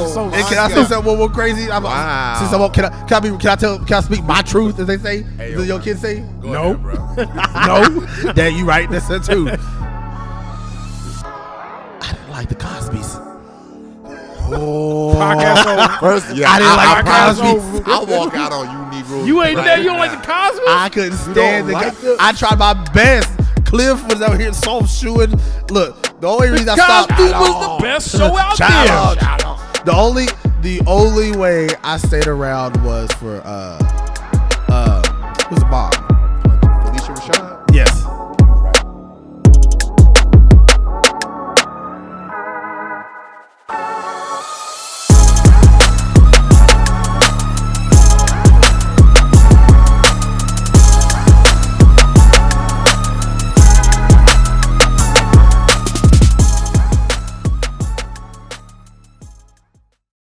So and can I say something more crazy? Wow. Since can I speak my truth, as they say? Hey, Does your kid say? No. Ahead, bro. No. Dad, you right. That's it too. I didn't like the Cosbys. Oh. Podcast over. First, I didn't like the Cosby's. Cosbys. I'll walk out on you, Negro. You ain't there. You don't like the Cosby? I couldn't stand the like guy. them? I tried my best. Cliff was out here soft shoeing. Look, the only reason I stopped Cosby was the best show out Shout there. out. The only way I stayed around was for who's the mom? Felicia Rashad. Yes.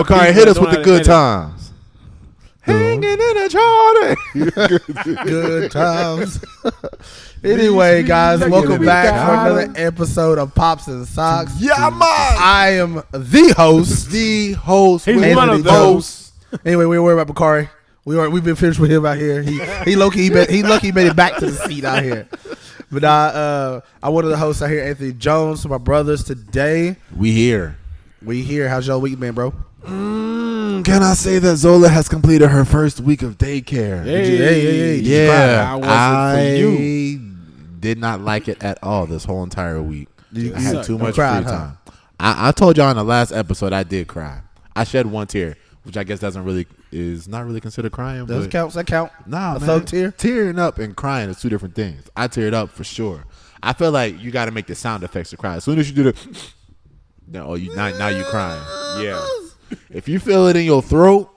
Okay, hit us with the good times. Hanging in a Jordan. Good times. Anyway, guys, welcome back for another episode of Pops and Socks. Yeah, man. I am the host. The host. He's with one of the those. Anyway, we don't worry about Bakari. We've been finished with him out here. He lucky he made it back to the seat out here. But I'm one of the hosts out here, Anthony Jones. So my brothers today. We here. We here. How's your week been, bro? Can I say that Zola has completed her first week of daycare? Hey. Yeah, How was it for you? did not like it at all this whole entire week. You I had suck. too much Cried, free huh? time. I told y'all in the last episode I did cry. I shed one tear, which I guess is not really considered crying. Does but that count? Nah, A man. thug tear? Tearing up and crying is two different things. I teared up for sure. I feel like you got to make the sound effects to cry. As soon as you do the, now you crying. Yeah. If you feel it in your throat,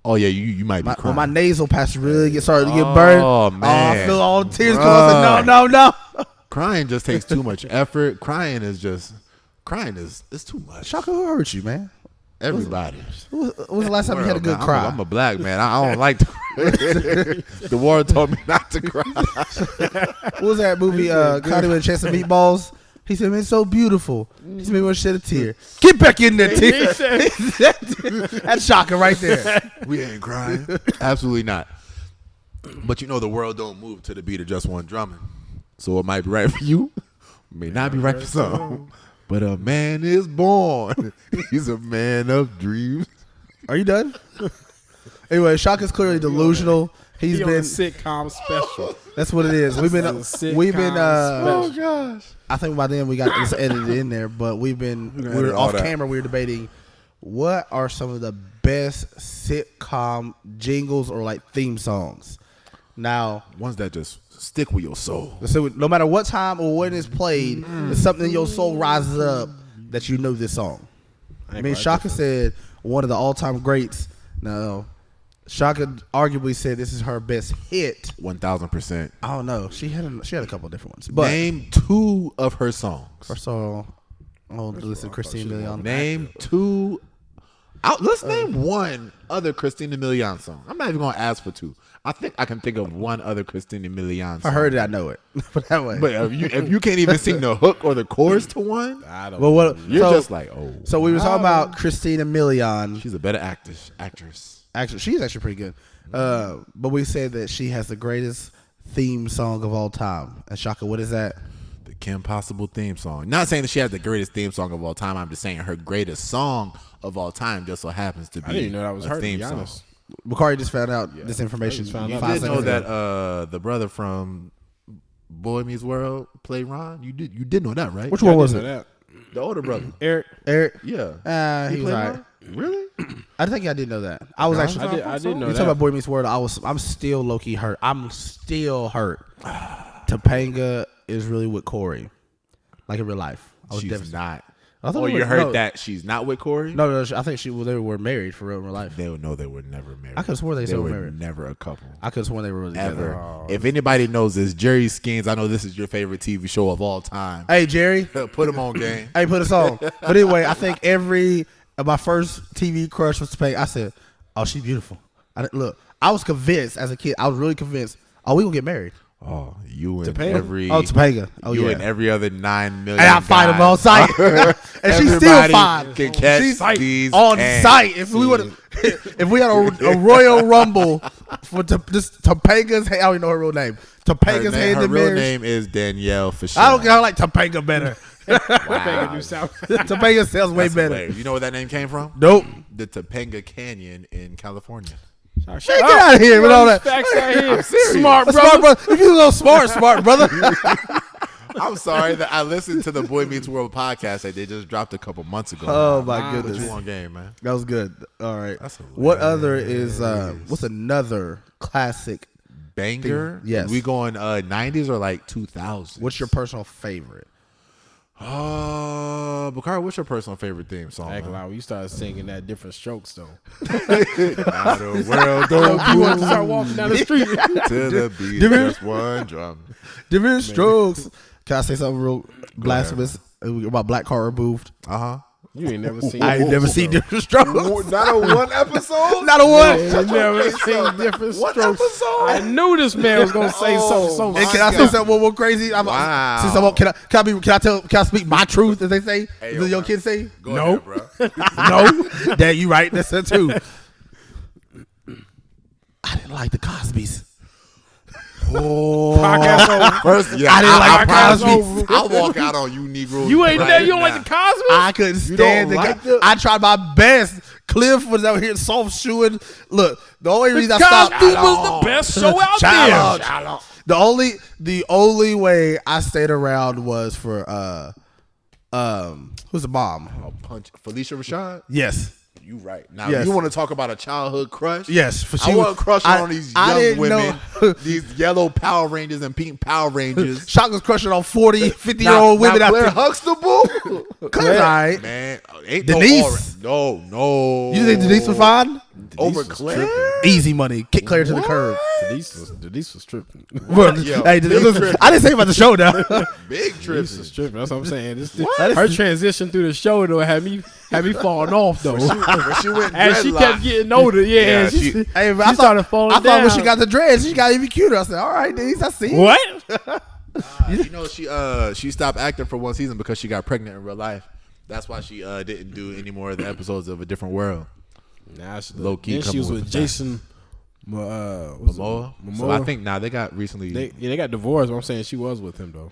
oh yeah, you might be When crying. my nasal passage really started to get burned. Oh, man. I feel all the tears come. I was like, no. Crying just takes too much effort. Crying is it's too much. Shaka, who hurt you, man? Everybody. When was the last time you had a good cry? I'm a black man. I don't like to cry. The war told me not to cry. What was that movie? Connie with a chance of meatballs. He said, "Man, it's so beautiful." He said, "Me want to shed a tear." Get back in there, tear. That's Shaka right there. We ain't crying. Absolutely not. But you know the world don't move to the beat of just one drumming. So it might be right for you. May not be right for some. But a man is born. He's a man of dreams. Are you done? Anyway, Shaka's clearly delusional. He's He been on a sitcom special. That's what it is. We've been Oh gosh. I think by then we got this edited in there, but we were edit all off that. camera. We were debating what are some of the best sitcom jingles or like theme songs. Now, Ones that just stick with your soul. so no matter what time or when it's played, it's something in your soul rises up that you know this song. I mean, Shaka said one of the all-time greats. Now, Shaka arguably said this is her best hit. 1,000%. I don't know. She had a couple of different ones. But Name two of her songs. first of all, listen, Christine Milian. Name two. Let's name one other Christina Milian song. I'm not even going to ask for two. I think I can think of one other Christina Milian song. I heard it, I know it. But that way. But if you can't even sing the hook or the chorus to one, I don't Well, what? you're just like, oh. So we were talking about Christina Milian. She's a better actress. Actually, she's actually pretty good. But we said that she has the greatest theme song of all time. And Shaka, what is that? The Kim Possible theme song. Not saying that she has the greatest theme song of all time. I'm just saying her greatest song of all time just so happens to be I didn't even know that was a her, to theme be song. honest. Bakari just found out this information. I just found You out. 5 did know seconds that ago. the brother from Boy Meets World played Ron? You did know that, right? Which one was I it? didn't know The older brother. that. Eric? Yeah. He was played all right. Ron? Really? I think I did know that. I was actually. I didn't know You that. talking about Boy Meets World? I'm still low key hurt. I'm still hurt. Topanga is really with Corey, like in real life. I was She's devastated. not. I thought Oh, they you were- heard no. that she's not with Corey? No, I think they were married for real in real life. They would know they were never married. I could've swore they said were were married. never a couple. I could have sworn they were really Ever. together. If anybody knows this, Jerry Skeens, I know this is your favorite TV show of all time. Hey Jerry, Put him on game. hey, put us on. But anyway, I think my first TV crush was Topanga. I said, "Oh, she's beautiful." Look, I was convinced as a kid. I was really convinced. Oh, we gonna get married. Oh, you and Topanga? every Topanga. Oh, you yeah. and every other 9 million. And I fight him on guys. site. And she's still Everybody fine. Can catch She's these on cans. site. If we would, if we had a Royal Rumble for just Topanga's, I don't even know her real name. Topanga's hand Her in real marriage. name is Danielle Fisher. I don't care. I like Topanga better. Topanga do sound. Topanga sounds way That's better. hilarious. You know where that name came from? Nope. The Topanga Canyon in California. Shut Get out of here with all that. Facts out here. I'm serious. Smart Smart brother. brother. If you go smart brother. I'm sorry that I listened to the Boy Meets World podcast that they just dropped a couple months ago. Oh my But goodness. you on game, man. That was good. All right. That's What other is what's another classic? Banger? Yes. We going 90s or like 2000s? What's your personal favorite? Bakari, what's your personal favorite theme song? Act man? loud. You started singing that different strokes though. Now the world don't You want move to start walking down the street. to the beat of just one drum. Different strokes. Can I say something real blasphemous about Black Car Removed? Uh-huh. You ain't never seen. I ain't never seen different strokes. Not a one episode? Not a one. You never seen different One strokes. episode? I knew this man was gonna say so. And can I say something more crazy? Wow. Say something, can I speak my truth, as they say? Hey, Does yo, your man. kids say? Go No. ahead, bro. No. Dad, you right. That's it too. I didn't like the Cosbys. Podcast over. First, yeah, I didn't like the promise Cosbys. me, I'll walk out on you, Negro. You ain't right there. You don't like now. the Cosby? I couldn't stand don't the like guy. the- I tried my best. Cliff was out here soft shoeing. Look, the only reason I Cosby stopped was the best show out Shout there. out. The only way I stayed around was for who's the mom? Oh, punch Felicia Rashad. Yes. You right. Now Yes. you want to talk about a childhood crush? Yes, for I wasn't crushing on these I young didn't women, know. these yellow Power Rangers and pink Power Rangers. Shock was crushing on 40, 50-year-old women now Claire after. Huxtable, Cause all right. man, ain't Denise? no. You think Denise was fine? over was Claire? Easy money. Kick Claire to the curb. Denise was tripping. Well, Yo, hey, big listen, trip. I didn't say about the show now. Big trip. Denise was tripping. That's what I'm saying. What? Her transition through the show though had me falling off though. When she went As she kept dreadlock. getting older, Yeah, she she- Hey, started falling I thought when down. she got the dreads, she got even cuter. I said, all right, Denise, I see. what? You know, she stopped acting for one season because she got pregnant in real life. That's why she didn't do any more of the episodes of A Different World. Nah, she, Low key then she couple was with with the Jason Momoa. So I think now they got recently. they got divorced. But I'm saying she was with him though.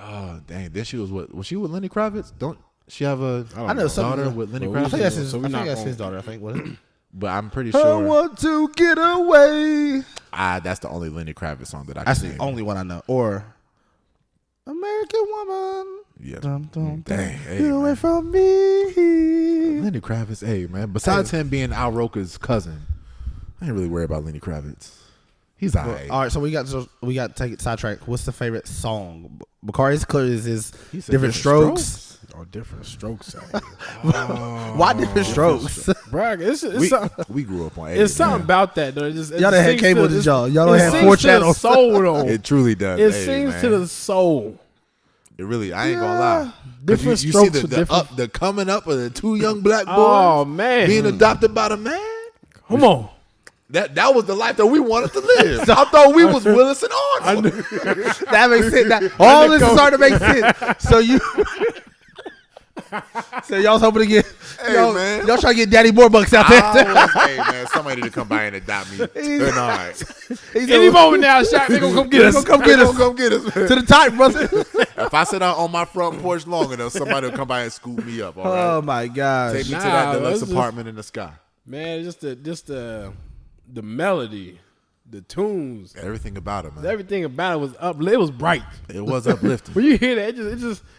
Oh dang! Then she was what? Was she with Lenny Kravitz? Don't she have a I know something. daughter with Lenny Well, I Kravitz? think that's his, So I we're think not that's gonna- his daughter, I think. What is it? But I'm pretty I sure want to get away. that's the only Lenny Kravitz song that I can That's sing. the only one I know. Or American Woman. Yeah. Dum, dum, Dang, dum. hey, Get away man. from me. Lenny Kravitz, hey man. Besides him being Al Roker's cousin, I ain't really worried about Lenny Kravitz. He's alright. All right, so we got to take it sidetracked. What's the favorite song? Bakari's clear is his He said different strokes. Oh, different strokes. Why different strokes? Bragg, it's something, we grew up on Eddie, it's something man. about that though. It just, Y'all done had sings cable to- to y'all. Y'all done it had sings 4 to the channels. soul though. It truly does. It Hey, sings man. to the soul. It really, I ain't gonna lie. 'Cause Different you strokes see for the different- up, the coming up of the two young black boys Oh man, being adopted by the man. come on. That was the life that we wanted to live. I thought we was Willis and Arnold. That makes sense. All this is starting to make sense. So you, so y'all was hoping to get, Hey, y'all, man. y'all trying to get Daddy Warbucks out there. Hey man, somebody to come by and adopt me tonight. Any moment now, Shaq, they gonna come get us. Come get us Come get us. Man. to the type, brother. If I sit out on my front porch long enough, somebody will come by and scoop me up. All right, Oh my gosh. take me to Nah, that deluxe that's just- apartment in the sky. Man, just the melody, the tunes, Everything about it, man. everything about it was up. It was bright. It was uplifting. When you hear that, it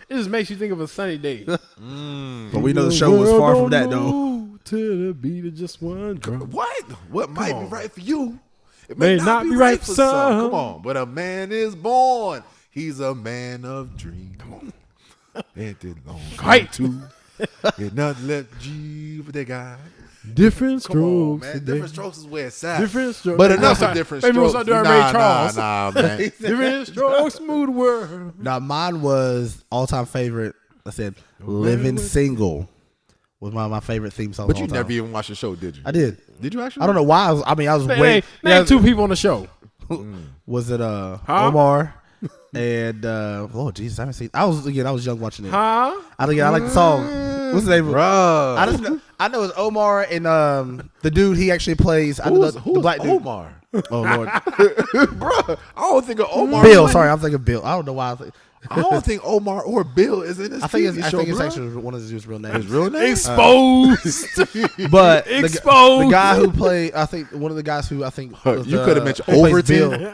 just makes you think of a sunny day. But we know the show was far from that though. To the beat of just one drum. What might be right for you, it May not be right for some. Come on, but a man is born. He's a man of dreams. Come on, it did long Right. too. It nothing left G, but they got. Different Come on, strokes. man. today. Different strokes is where it's at. Different strokes. But Maybe enough we'll of different maybe we'll strokes. start doing Ray Charles. Nah, man. Different strokes, smooth world. Now mine was all time favorite. I said "Living Single" was one of my favorite theme songs. But of you all time. never even watched the show, did you? I did. Did you actually? I don't know why. I was Name waiting. two people on the show. Was it Omar and oh Jesus, I haven't seen. I was young watching it. Huh? I like the song. What's the name? Bruh. I know it's Omar and the dude he actually plays. Who's the black dude. Omar? Oh Lord, Bruh, I don't think of Omar. Bill. Sorry, I'm thinking Bill. I don't know why. I don't think Omar or Bill is in this. I think TV it's show, bruh. actually one of his real names. His real name. Exposed. But Exposed. the guy who played, I think one of the guys who I think was, You could have mentioned who plays Overton. Bill.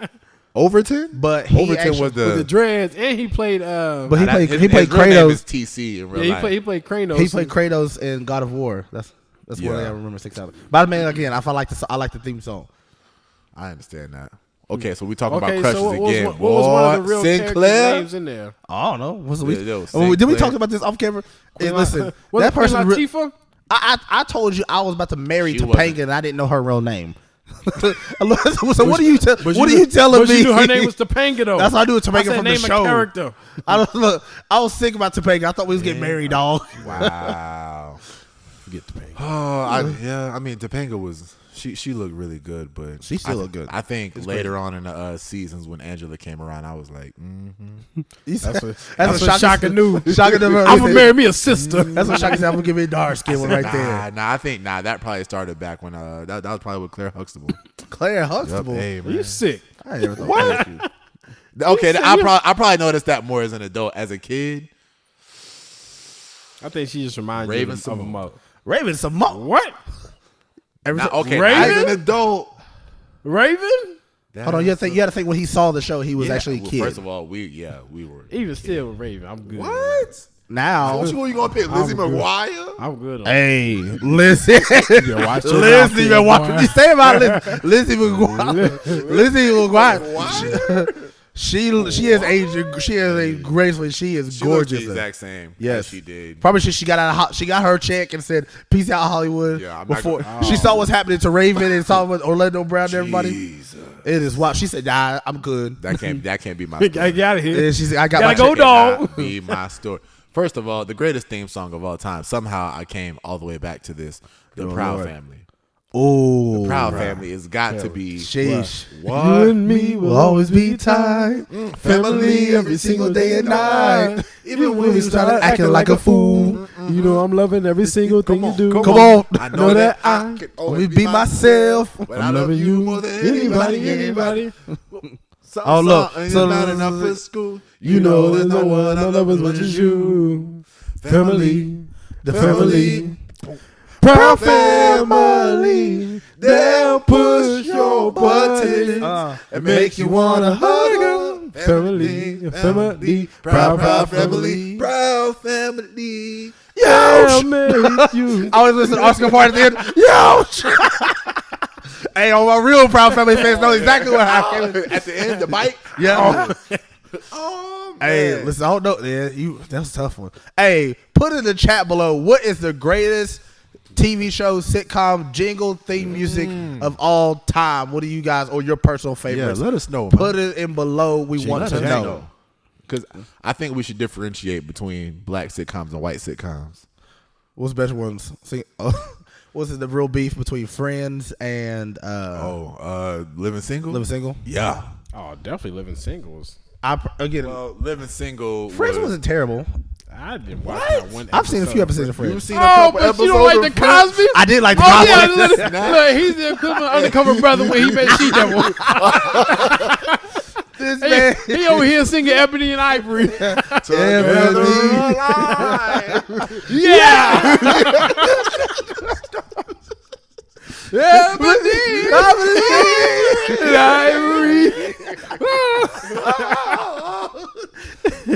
Overton, But he Overton actually, was With the dreads, and he played. but he Nah, played his he played real name is Kratos. TC in real yeah, life. he played Kratos. He played Kratos in God of War. That's one Yeah. thing I remember sticks out. But man, again, I like the theme song. I understand that. Okay, so we talking Okay, about crushes so what again. was one of the real character Sinclair. names in there? I don't know. Was Yeah, we? yo, Did we Sinclair. talk about this off camera? Hey, listen, Was that it person. Latifah? I told you I was about to marry She Topanga wasn't. and I didn't know her real name. So what are you telling But me? you knew her name was Topanga though. That's how I knew Topanga I said from the name show. A character. I was thinking about Topanga. I thought we was getting married, dog. Wow. Forget Topanga. Oh, I mean, Topanga was she looked really good, but She still looked good. I think later on in the seasons when Angela came around, I was like, That's what Shaka knew. Shaka never. I'm gonna marry me a sister. That's what Shaka said. I'm gonna give me a dark skin one right there. I think that probably started back when that was probably with Claire Huxtable. Claire Yep, Huxtable. hey, man. You sick? I ain't never thought that was you. Okay, I probably noticed that more as an adult. As a kid, I think she just reminds Raven you of a Simone. mother. Raven Simone. What? okay, Raven? as an adult. Raven? Hold on, you had to think when he saw the show, he was actually a kid. First of all, we were. Even still with Raven, I'm good. What? Now, What you gonna pick, Lizzie good. McGuire? I'm good. On hey, listen, watch your Lizzie, mouth, what boy. did you say about Lizzie McGuire? Lizzie McGuire. She has aged. She has aged gracefully. She is She looked gorgeous. the exact same. Yes, as she did. Probably she got out. She got her check and said, "Peace out, Hollywood." Yeah, I'm not before gonna- she saw what's happening to Raven and saw what Orlando Brown and everybody. Jesus. It is wild. She said, "Nah, I'm good." That can't be my I story. got it here. And she said, "I got Gotta my go, check." dog. Cannot be my story. First of all, the greatest theme song of all time. Somehow I came all the way back to this. The Proud Lord. Family. Oh, Proud Family has got to be sheesh. what? You and me will always be tied. Family every single day and night. Even when we started acting like a fool. You know I'm loving every single thing you do. Come on. I know that I can Let me always be myself. But I love you more than anybody. Oh, look. It's So- not enough for school. You know there's no one I love as much as you. Family. The family. Proud family. They'll push your buttons And make you wanna hug them. Family. Proud family. Proud family. I'll make you. I always listen to Oscar part at the end. Yo! Hey, all my real Proud Family fans know exactly what happened. At the end, the bike. Yeah. Oh, man. Hey, listen, I don't know. Yeah, that was a tough one. Hey, put in the chat below, what is the greatest TV show, sitcom, jingle, theme music of all time? What do you guys, or your personal favorites? let us know. Put it in below. We want to know. Because I think we should differentiate between black sitcoms and white sitcoms. What's the best ones? What's the real beef between Friends and Living Single? Living Single? Yeah. Oh, definitely living singles. Well, Living Single Friends wasn't terrible. I didn't watch that one. I've seen a few episodes of Friends. You've seen a Oh, couple but episodes you don't like of the Friends? Cosby? I did like the Oh Cosby. yeah, look, he's the equivalent undercover brother when he made She Devil. This man. He over here singing Ebony and Ivory. Together alive. Yeah. Ebony and Ivory.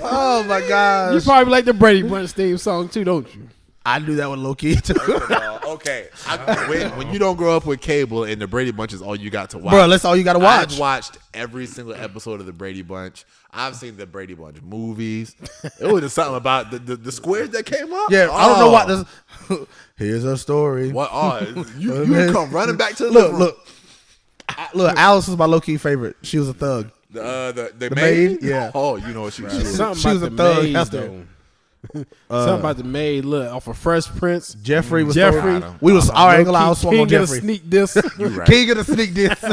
Oh my gosh. You probably like the Brady Bunch theme song too, don't you? I knew that with low key too. Okay. When you don't grow up with cable and the Brady Bunch is all you got to watch. Bro, that's all you got to watch. I've watched every single episode of the Brady Bunch. I've seen the Brady Bunch movies. It was just something about the squares that came up. Yeah, I don't know what this. Here's a story. What? Oh, you come running back to the Look, living room. look. Alice was my low key favorite. She was a thug. The maid? Yeah. Oh, you know what she was. Something She about was a the thug maid, out there. though. Something about the maid. Look, off of Fresh Prince. Jeffrey was. Jeffrey. We was. I ain't gonna lie. I was swung on King of the Jeffrey. sneak disc. You right. King of the sneak diss.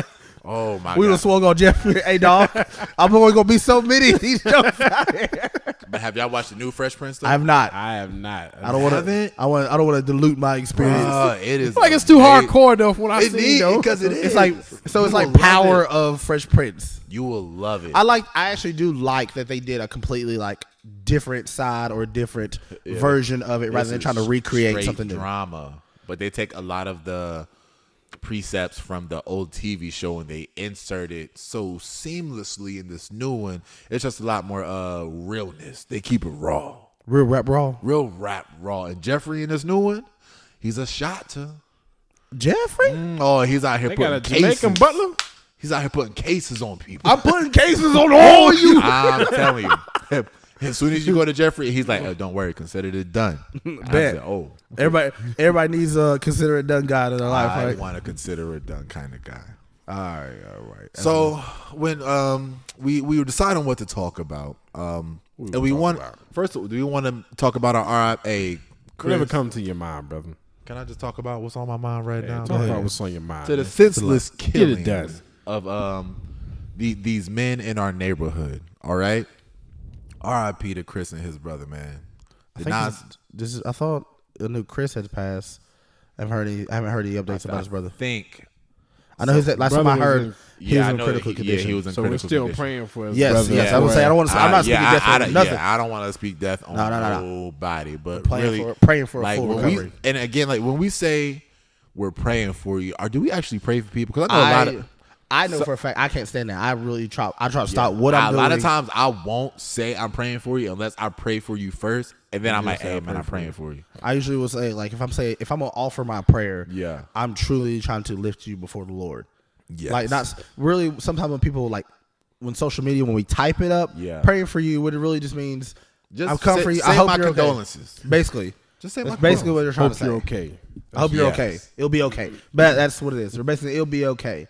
Oh my We god! was swung on Jeffrey. Hey, dog, I'm only gonna be so many of these jokes out here. But have y'all watched the new Fresh Prince? Though? I have not. I have not. I don't want to. haven't? I don't want to dilute my experience. It is. I feel like it's too amazing. hardcore though. From what I It see need though, because it is. It's like so. It's You like will love Power it. of Fresh Prince. You will love it. I actually do like that they did a completely like different side or different version of it rather than This trying to is recreate straight something new. drama, but they take a lot of the precepts from the old TV show and they insert it so seamlessly in this new one. It's just a lot more realness. They keep it raw, Real rap raw. real rap raw. And Jeffrey in this new one, he's a shot to. Jeffrey, Oh, he's out here they got a putting cases. Jamaican butler. He's out here putting cases on people. I'm putting cases on all you. I'm telling you. As soon as you go to Jeffrey, he's like, oh, "Don't worry, consider it done." I Bet. said, "Oh, Everybody needs a consider it done guy in their life, I right? want to consider it done kind of guy." All right. So when we were deciding what to talk about, and we want first, do we want to talk about our RIP? Whatever come to your mind, brother. Can I just talk about what's on my mind right now? Talk about what's on your mind. To the man. senseless Get it killings done. of these men in our neighborhood. All right, RIP to Chris and his brother, man. I think this is. I thought I knew Chris had passed. I haven't heard any updates about his brother. I know last time I brother was heard in- he was I in know critical condition. he was in So we're critical still condition. praying for his Yes, brother. yes. I would say I don't want to. I'm not speaking death on nothing. I don't want to speak death on No. nobody, but Praying for a like full when recovery. and again, like when we say we're praying for you, do we actually pray for people? Because I know a lot of. I know for a fact I can't stand that. I really try. I try to stop what I'm A doing. lot of times I won't say I'm praying for you unless I pray for you first, and then I'm like, "Hey man, I'm praying for you." I usually will say like if I'm gonna offer my prayer, Yeah. I'm truly trying to lift you before the Lord. Yes. Like not really. Sometimes when people like when social media when we type it up, Yeah. praying for you, what it really just means. Just I'm coming say- for you. say I hope my you're condolences. okay. Basically, Just say that's my basically what they're trying Hope to say. you're okay. I hope you're Yes. okay. It'll be okay. But that's what it is. Basically, it'll be okay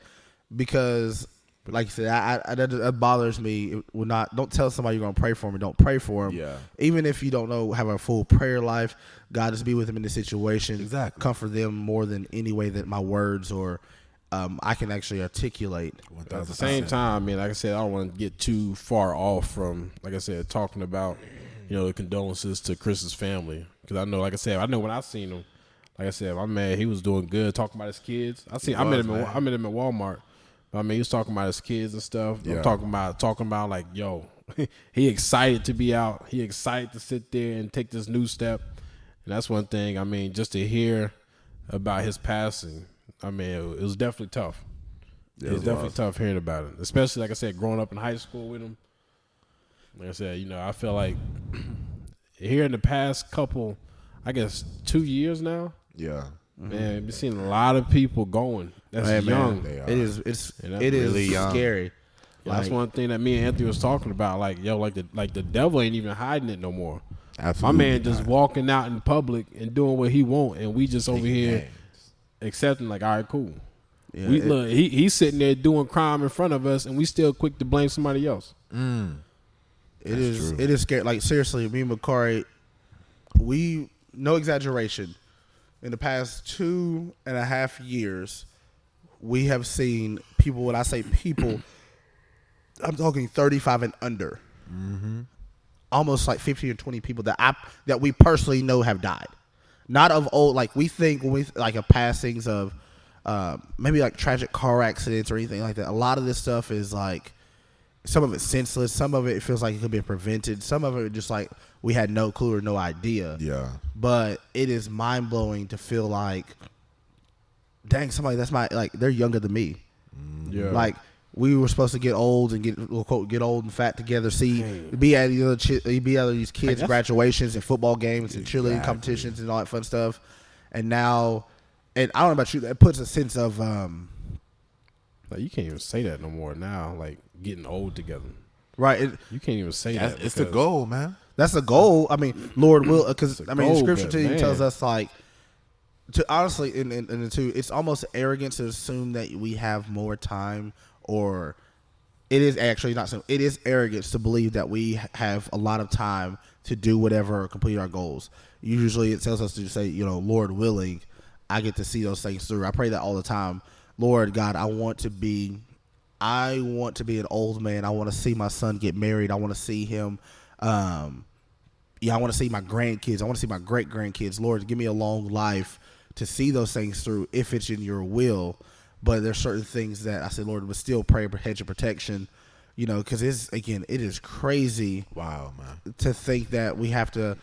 because. Like you said, that bothers me. Don't tell somebody you're gonna pray for them. Don't pray for them. Yeah. Even if you don't know have a full prayer life, God just be with them in the situation. Exactly. Comfort them more than any way that my words or I can actually articulate. At the same time, man, like I said, I don't want to get too far off from, like I said, talking about, the condolences to Chris's family. Because I know, like I said, when I seen him, like I said, my man, he was doing good, talking about his kids. I met him at Walmart. I mean, he was talking about his kids and stuff. Yeah. I'm talking about like, yo, he excited to be out. He excited to sit there and take this new step. And that's one thing. I mean, just to hear about his passing, I mean, it was definitely tough. It was definitely tough hearing about it, especially like I said, growing up in high school with him. Like I said, I feel like here in the past couple, I guess 2 years now, Yeah. man, we've seen a lot of people going. That's Hey, man, young. They are. It is. It is really young. scary. That's one thing that me and Anthony was talking about. Like, the devil ain't even hiding it no more. Absolutely. My man just walking out in public and doing what he want, and we just over here accepting. Like, all right, cool. Yeah, Look, he's sitting there doing crime in front of us, and we still quick to blame somebody else. It is scary. Like seriously, me and Makari, we no exaggeration. In the past 2.5 years, we have seen people. When I say people, I'm talking 35 and under. Almost like 15 or 20 people that we personally know have died. Not of old, like we think when we like of passings of maybe like tragic car accidents or anything like that. A lot of this stuff is like some of it's senseless. Some of it feels like it could be prevented. Some of it just like we had no clue or no idea. Yeah. But it is mind blowing to feel like, dang, somebody they're younger than me. Yeah. Like we were supposed to get old and get old and fat together. Be at these kids' graduations and football games and cheerleading competitions and all that fun stuff. And now, and I don't know about you, that puts a sense of Like, you can't even say that no more now. Like, getting old together. right. You can't even say that. It's the because- goal, man. That's the goal. I mean, Lord will, because I mean, goal, Scripture but, too man. tells us like to honestly, it's almost arrogance to assume that we have more time, or it is actually not so. It is arrogance to believe that we have a lot of time to do whatever or complete our goals. Usually, it tells us to say, Lord willing, I get to see those things through. I pray that all the time. Lord God, I want to be I want to be an old man. I want to see my son get married. I want to see him. I want to see my grandkids. I want to see my great grandkids. Lord, give me a long life to see those things through, if it's in your will. But there's certain things that I said, Lord, but still pray for hedge of protection. Because it is crazy. Wow, man. To think that we have to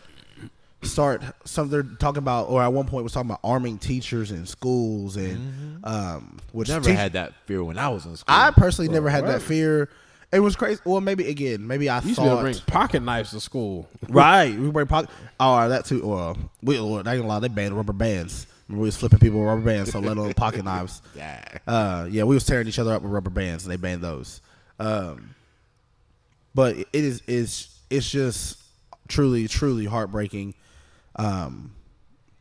start they're talking about, or at one point was talking about arming teachers in schools and which Never had that fear when I was in school. I personally never had that fear. It was crazy. Well, maybe I You used to thought bring pocket knives to school. right. We bring pocket. Oh, that too. We not gonna lie, they banned rubber bands. Remember we was flipping people with rubber bands, so let alone pocket knives. We was tearing each other up with rubber bands, and they banned those. But it's just truly heartbreaking. And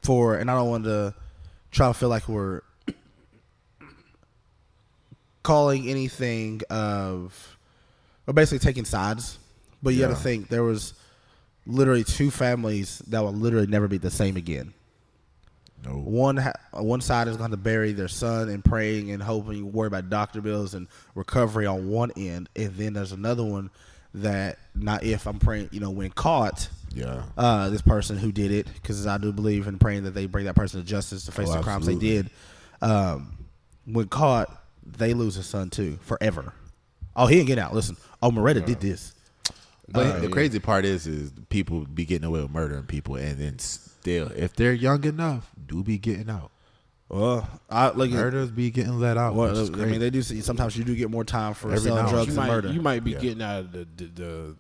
I don't want to try to feel like we're calling anything or basically taking sides. But you got to think there was literally two families that will literally never be the same again. No. One side is going to bury their son and praying and hoping, worry about doctor bills and recovery on one end, and then there's another one that not if I'm praying, when caught. Yeah. This person who did it, because I do believe in praying that they bring that person to justice to face the crimes they did. When caught, they lose a son too forever. Oh, he didn't get out. Listen, Moretta did this. But the crazy part is people be getting away with murdering people, and then still, if they're young enough, do be getting out. Well, murders be getting let out. Well, I mean, they do. Sometimes you do get more time for selling drugs and murder. You might be getting out of the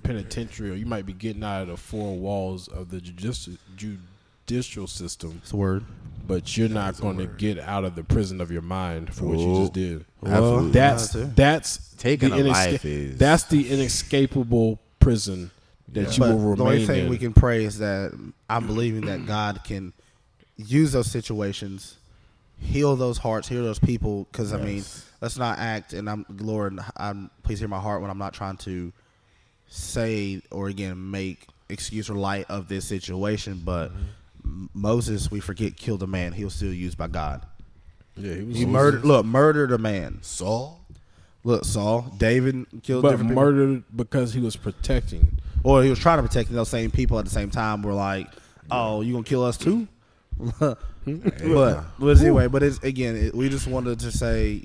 penitentiary, or you might be getting out of the four walls of the judicial system. It's a word. But you're not going to get out of the prison of your mind for what you just did. Absolutely. That's taking the a life is. That's the inescapable prison that you will remain in. The only thing we can pray is that I'm believing that God can use those situations, heal those hearts, heal those people. Because I mean, let's not act. And Lord, please hear my heart when I'm not trying to say or again make excuse or light of this situation, but. Moses, we forget, killed a man. He was still used by God. Yeah, he murdered a man. Saul, David killed, but different people. Murdered because he was protecting, or he was trying to protect those same people. At the same time, we're like, "Oh, you gonna kill us too?" but anyway, but it's again, we just wanted to say,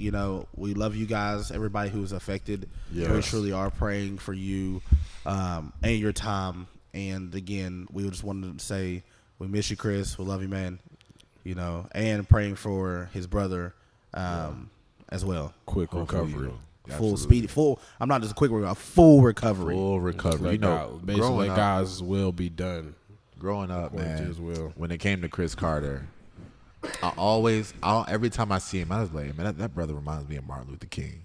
we love you guys, everybody who's affected. Yes. We truly are praying for you and your time. And again, we just wanted to say. We miss you, Chris. We love you, man. And praying for his brother as well. Quick recovery. I'm not just a quick recovery, a full recovery. Full recovery. Basically, God's will be done. Growing up, man, his will. When it came to Chris Carter, every time I see him, I was like, man, that brother reminds me of Martin Luther King.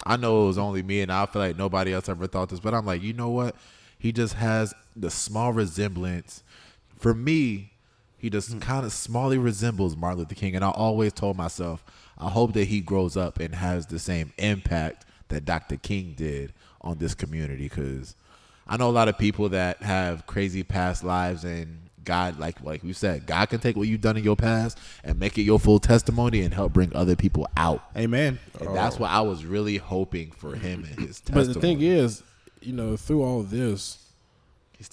I know it was only me, and I feel like nobody else ever thought this, but I'm like, you know what? He just has the small resemblance. For me, he just kind of smallly resembles Martin Luther King, and I always told myself, I hope that he grows up and has the same impact that Dr. King did on this community, because I know a lot of people that have crazy past lives, and God, like we said, God can take what you've done in your past and make it your full testimony and help bring other people out. Amen. And that's what I was really hoping for him and his testimony. But the thing is, through all this,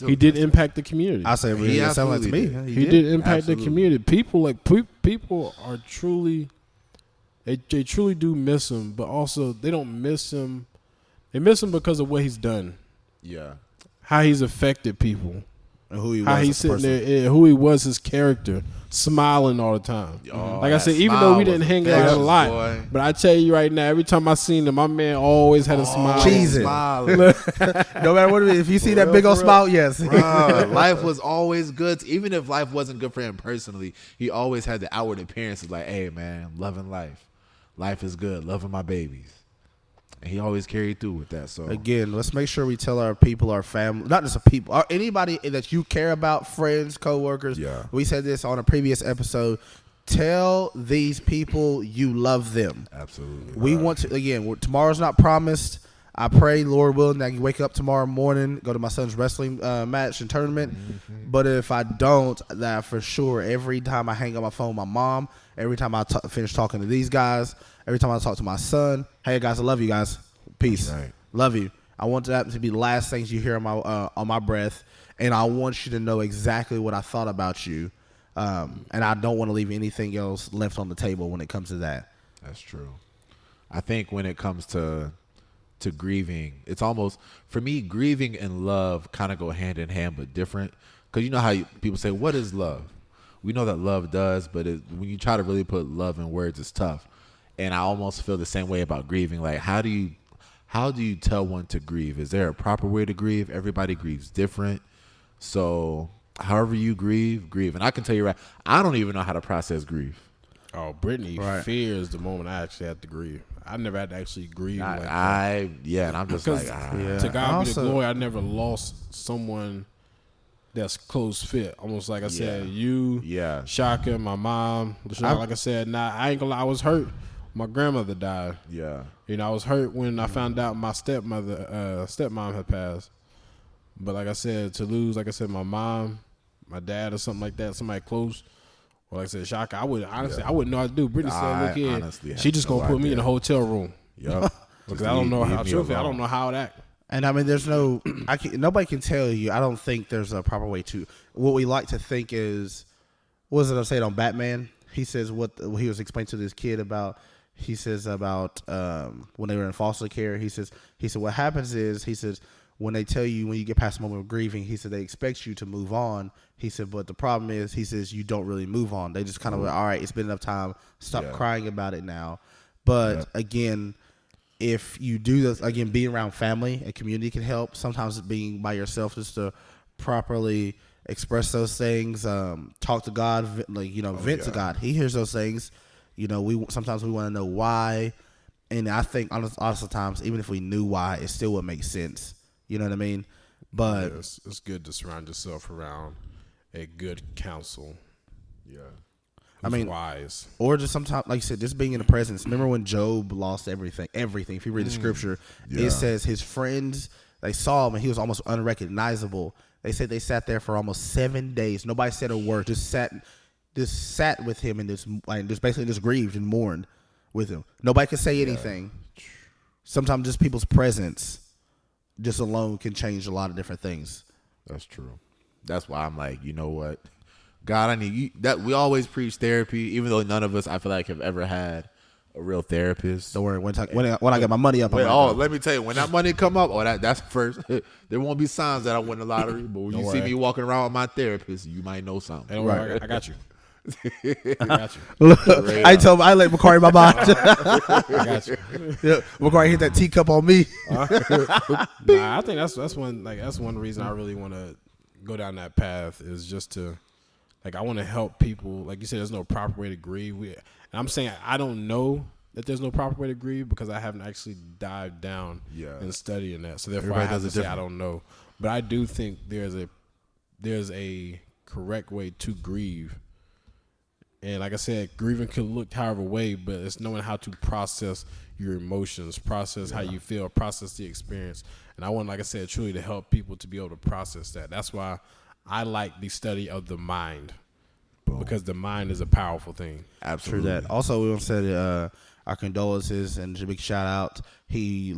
he did impact the community. I say, really, that sounds like to me. He did impact the community. People are truly, they truly do miss him, but also they don't miss him. They miss him because of what he's done. Yeah, how he's affected people, and who he was. How he's sitting there, who he was, his character, smiling all the time. Like I said, even though we didn't hang out a lot, but I tell you right now, every time I seen him, my man always had a smile. Jesus. No matter what it is, if you see that big old smile, yes. Life was always good. Even if life wasn't good for him personally, he always had the outward appearance of like, hey, man, loving life. Life is good. Loving my babies. And he always carried through with that. So again, let's make sure we tell our people, our family, not just our people, anybody that you care about, friends, coworkers. Yeah. We said this on a previous episode. Tell these people you love them. Absolutely. We want to, again, tomorrow's not promised. I pray, Lord willing, that I can wake up tomorrow morning, go to my son's wrestling match and tournament. But if I don't, that for sure, every time I hang up my phone with my mom, every time I finish talking to these guys, every time I talk to my son, hey guys, I love you guys. Peace. Right. Love you. I want that to be the last things you hear on my breath, and I want you to know exactly what I thought about you, and I don't want to leave anything else left on the table when it comes to that. That's true. I think when it comes to grieving, it's almost, for me, grieving and love kind of go hand in hand but different, because you know how people say, what is love? We know that love does, but when you try to really put love in words, it's tough. And I almost feel the same way about grieving. Like, how do you tell one to grieve? Is there a proper way to grieve? Everybody grieves different. So however you grieve. And I can tell you, right, I don't even know how to process grief. Oh, Brittany fears the moment I actually have to grieve. I never had to actually grieve. And I'm just like, to God be the glory, I never lost someone that's close fit. Almost like I said, you, Shaka, my mom. Like I said, I ain't gonna lie, I was hurt. My grandmother died. Yeah. You know, I was hurt when I found out my stepmom had passed. But like I said, to lose, like I said, my mom, my dad, or something like that, somebody close. Well, like I said, Shaka, I wouldn't know how to do. Brittany said, look here, she just gonna put me in a hotel room. Yep. Because I don't know how. Truthfully, I don't know how to act. And I mean, there's nobody can tell you. I don't think there's a proper way to. What we like to think is, what was it I said on Batman? He says what he was explaining to this kid about. He says about when they were in foster care. He said what happens is, he says, when they tell you when you get past the moment of grieving, he said they expect you to move on. He said, but the problem is, he says, you don't really move on. They just kind of like, all right, it's been enough time. Stop crying about it now. But again, if you do this, again, being around family and community can help. Sometimes being by yourself just to properly express those things, talk to God, vent to God. He hears those things. You know, sometimes we want to know why. And I think honestly times, even if we knew why, it still would make sense. You know what I mean? But it's good to surround yourself around a good counsel. Yeah. I mean, wise. Or just sometimes, like you said, just being in the presence. Remember when Job lost everything? If you read the scripture, it says his friends, they saw him and he was almost unrecognizable. They said they sat there for almost 7 days. Nobody said a word. Just sat with him and just basically just grieved and mourned with him. Nobody could say anything. Sometimes just people's presence just alone can change a lot of different things. That's true. That's why I'm like, you know what? God, I need you. That we always preach therapy, even though none of us, I feel like, have ever had a real therapist. Don't worry. When I get my money up, let me tell you, when that money come up, that's first. There won't be signs that I win the lottery, but when you see me walking around with my therapist, you might know something. Don't worry, I got you. I got you. I let Macari my mind. I got you. Yeah, Macari hit that teacup on me. I think that's one reason I really want to go down that path, is just to, like, I want to help people. Like you said, there's no proper way to grieve. And I'm saying I don't know that there's no proper way to grieve because I haven't actually dived down and studying that. So therefore, I have to say I don't know. But I do think there's a correct way to grieve. And like I said, grieving could look however way, but it's knowing how to process your emotions, process how you feel, process the experience. And I want, like I said, truly to help people to be able to process that. That's why I like the study of the mind. Boom. Because the mind is a powerful thing. Absolutely. True that. Also, we want to say our condolences and a big shout out. He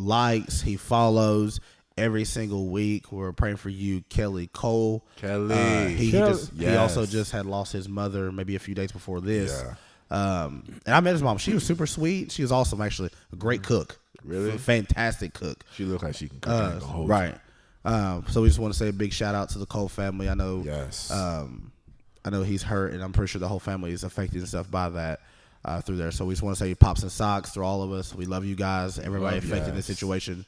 follows every single week. We're praying for you, Kelly Cole. He also just had lost his mother maybe a few days before this. Yeah. And I met his mom. She was super sweet. She was awesome, actually. A great cook. Really? A fantastic cook. She looked like she can cook. Right. So we just want to say a big shout out to the Cole family. I know. Yes. I know he's hurt, and I'm pretty sure the whole family is affected and stuff by that through there. So we just want to say pops and socks through all of us. We love you guys. Everybody affected in this situation.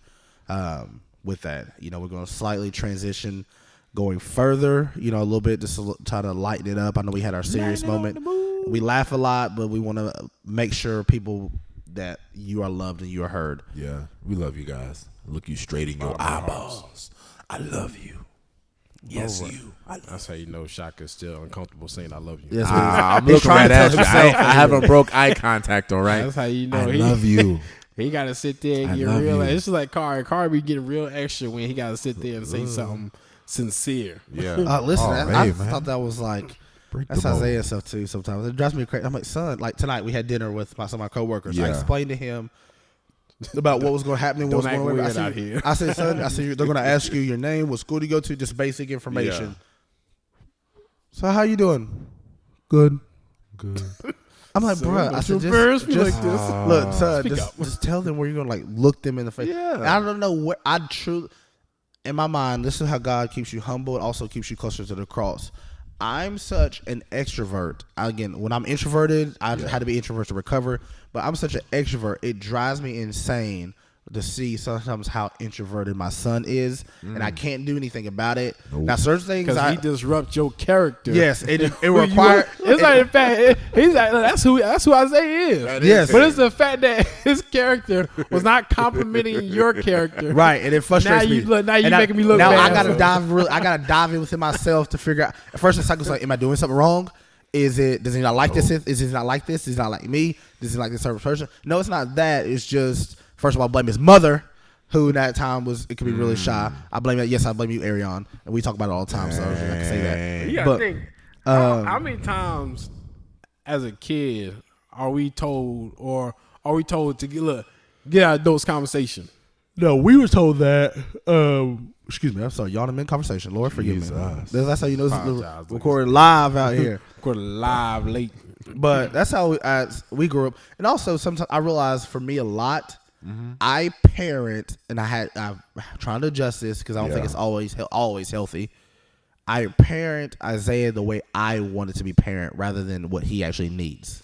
With that, we're going to slightly transition going further, a little bit, just to try to lighten it up. I know we had our serious moment. We laugh a lot, but we want to make sure people that you are loved and you are heard. Yeah, we love you guys. Look you straight in your eyeballs. I love you. Yes, you. That's how you know Shaka is still uncomfortable saying I love you. Yes, I'm looking right at you. I haven't broke eye contact, all right? That's how you know. I love you. He got to sit there and I get love real. you. It's just like Car be getting real extra when he got to sit there and say something sincere. Yeah. Listen, Oh, I hey, man. thought that was like Break that's the mold. Isaiah stuff too. Sometimes it drives me crazy. I'm like, son, like tonight we had dinner with some of my coworkers. I Yeah. explained to him about what was going to happen, what was Don't act going on. weird out here. I said, son, they're going to ask you your name, what school do you go to, just basic information. So how you doing? Good. Good. I'm like, So bruh, I don't said, you embarrass me just like this. look, son, Speak just, up. just tell them where you're gonna like look them in the face. Yeah. I don't know what I truly, in my mind, this is how God keeps you humble. It also keeps you closer to the cross. I'm such an extrovert. Again, when I'm introverted, I had to be introvert to recover. But I'm such an extrovert. It drives me insane to see sometimes how introverted my son is, and I can't do anything about it. Now, certain things Because he disrupt your character. yes, it Who you requires. are. It's like the fact he's like that's who Isaiah is. That Yes. But it's the fact that his character was not complimenting your character. Right, and it frustrates Now me. you look- now you And making me look now bad. I gotta dive in within myself to figure out. At first, it's like, am I doing something wrong? Does he not like this? Is he not like this? Is he not like me? Does he like this certain person? No, it's not that. It's just first of all, I blame his mother, who in that time it could be really shy. I blame that. Yes, I blame you, Arion, and we talk about it all the time. So I can say that. You gotta But, think. How many times as a kid are we told to get out of those conversations? No, we were told that. Excuse me, I'm sorry, y'all in mid conversation. Lord, forgive me. Jesus. That's how you know this is Apologize. recorded live out here. Of live late. But that's how we grew up. And also, sometimes I realize for me a lot, I parent, and I'm trying to adjust this because I don't think it's always healthy. I parent Isaiah the way I wanted to be parent rather than what he actually needs.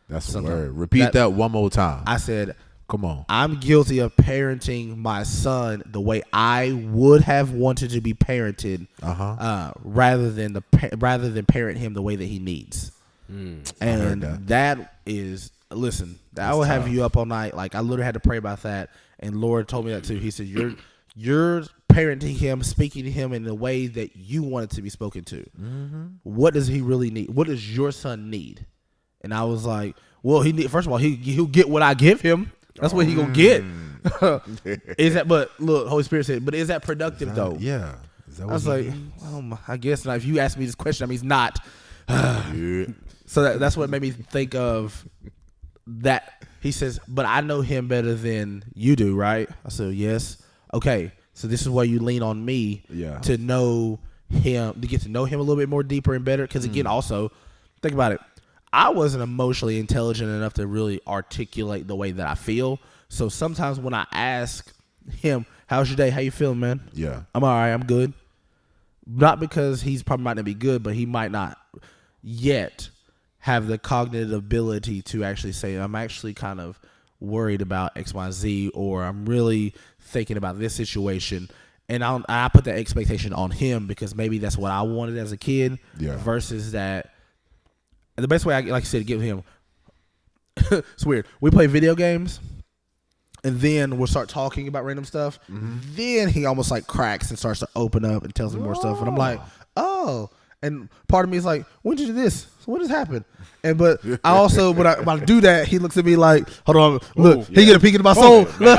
That's the Sometimes. word. Repeat that one more time. I said, Come on. I'm guilty of parenting my son the way I would have wanted to be parented, rather than parent him the way that he needs. And that is, listen, I will have you up all night. Like I literally had to pray about that, and Lord told me that too. He said, "You're parenting him, speaking to him in the way that you want it to be spoken to. What does he really need? What does your son need?" And I was like, "Well, first of all, he'll get what I give him. That's what he gonna get." Is that? But look, Holy Spirit said, "But is that productive though?" Yeah. Is that I what was he like, needs? I guess not. If you ask me this question, I mean, it's not. Yeah. So that's what made me think of that. He says, "But I know him better than you do, right?" I said, "Yes." Okay, so this is where you lean on me to know him, to get to know him a little bit more deeper and better. Because again, also, think about it. I wasn't emotionally intelligent enough to really articulate the way that I feel. So sometimes when I ask him, "How's your day? How you feeling, man?" Yeah. "I'm all right. I'm good." Not because he's probably might not be good, but he might not yet have the cognitive ability to actually say, "I'm actually kind of worried about X, Y, Z," or "I'm really thinking about this situation." And I put that expectation on him because maybe that's what I wanted as a kid versus that. And the best way, like I said, to give him, it's weird. We play video games, and then we'll start talking about random stuff. Then he almost like cracks and starts to open up and tells me more stuff. And I'm like, oh. And part of me is like, when did you do this? So what has happened? And but I also when I do that, he looks at me like, hold on, look, he get a peek into my soul. No.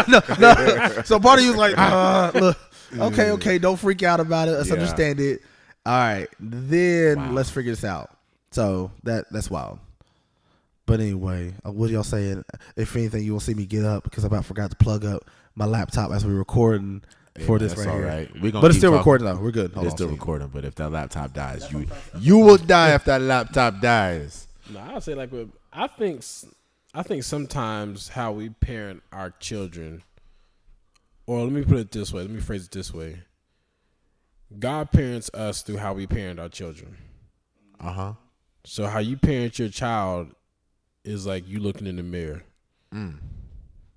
So part of you is like, look, okay, don't freak out about it. Let's understand it. All right, then let's figure this out. So that's wild. But anyway, what are y'all saying? If anything, you will see me get up because I about forgot to plug up my laptop as we're recording for this that's right all here. right. We're gonna But it's keep still talking. recording though. We're good. Hold It's on, still see. recording, but if that laptop dies, you will die if that laptop dies. No, I'll say like I think sometimes how we parent our children, or let me put it this way. Let me phrase it this way. God parents us through how we parent our children. So how you parent your child is like you looking in the mirror.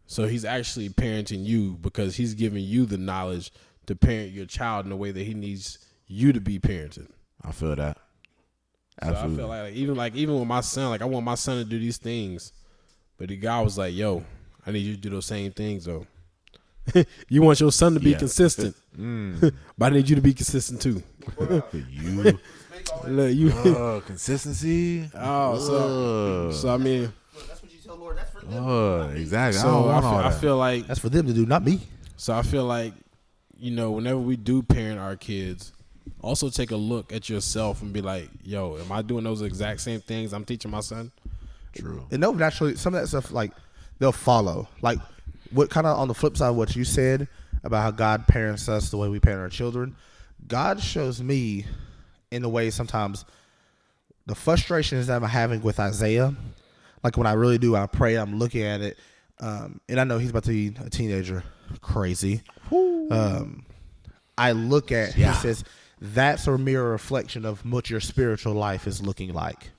So he's actually parenting you because he's giving you the knowledge to parent your child in the way that he needs you to be parented. I feel that. Absolutely. So I feel like even with my son, like I want my son to do these things, but the guy was like, "Yo, I need you to do those same things, though." You want your son to be consistent, but I need you to be consistent too. you. Look, you. Consistency. So I mean, That's what you tell Lord. That's for Oh, exactly. I So don't want all I that. feel like That's for them to do, not me. So I feel like, whenever we do parent our kids, also take a look at yourself and be like, yo, am I doing those exact same things I'm teaching my son? True. And they'll naturally, some of that stuff, like, they'll follow. Like, what kind of on the flip side of what you said about how God parents us the way we parent our children, God shows me in the way sometimes the frustrations that I'm having with Isaiah, like when I really do, I pray, I'm looking at it, and I know he's about to be a teenager, crazy. I look at, he says, that's a mirror reflection of what your spiritual life is looking like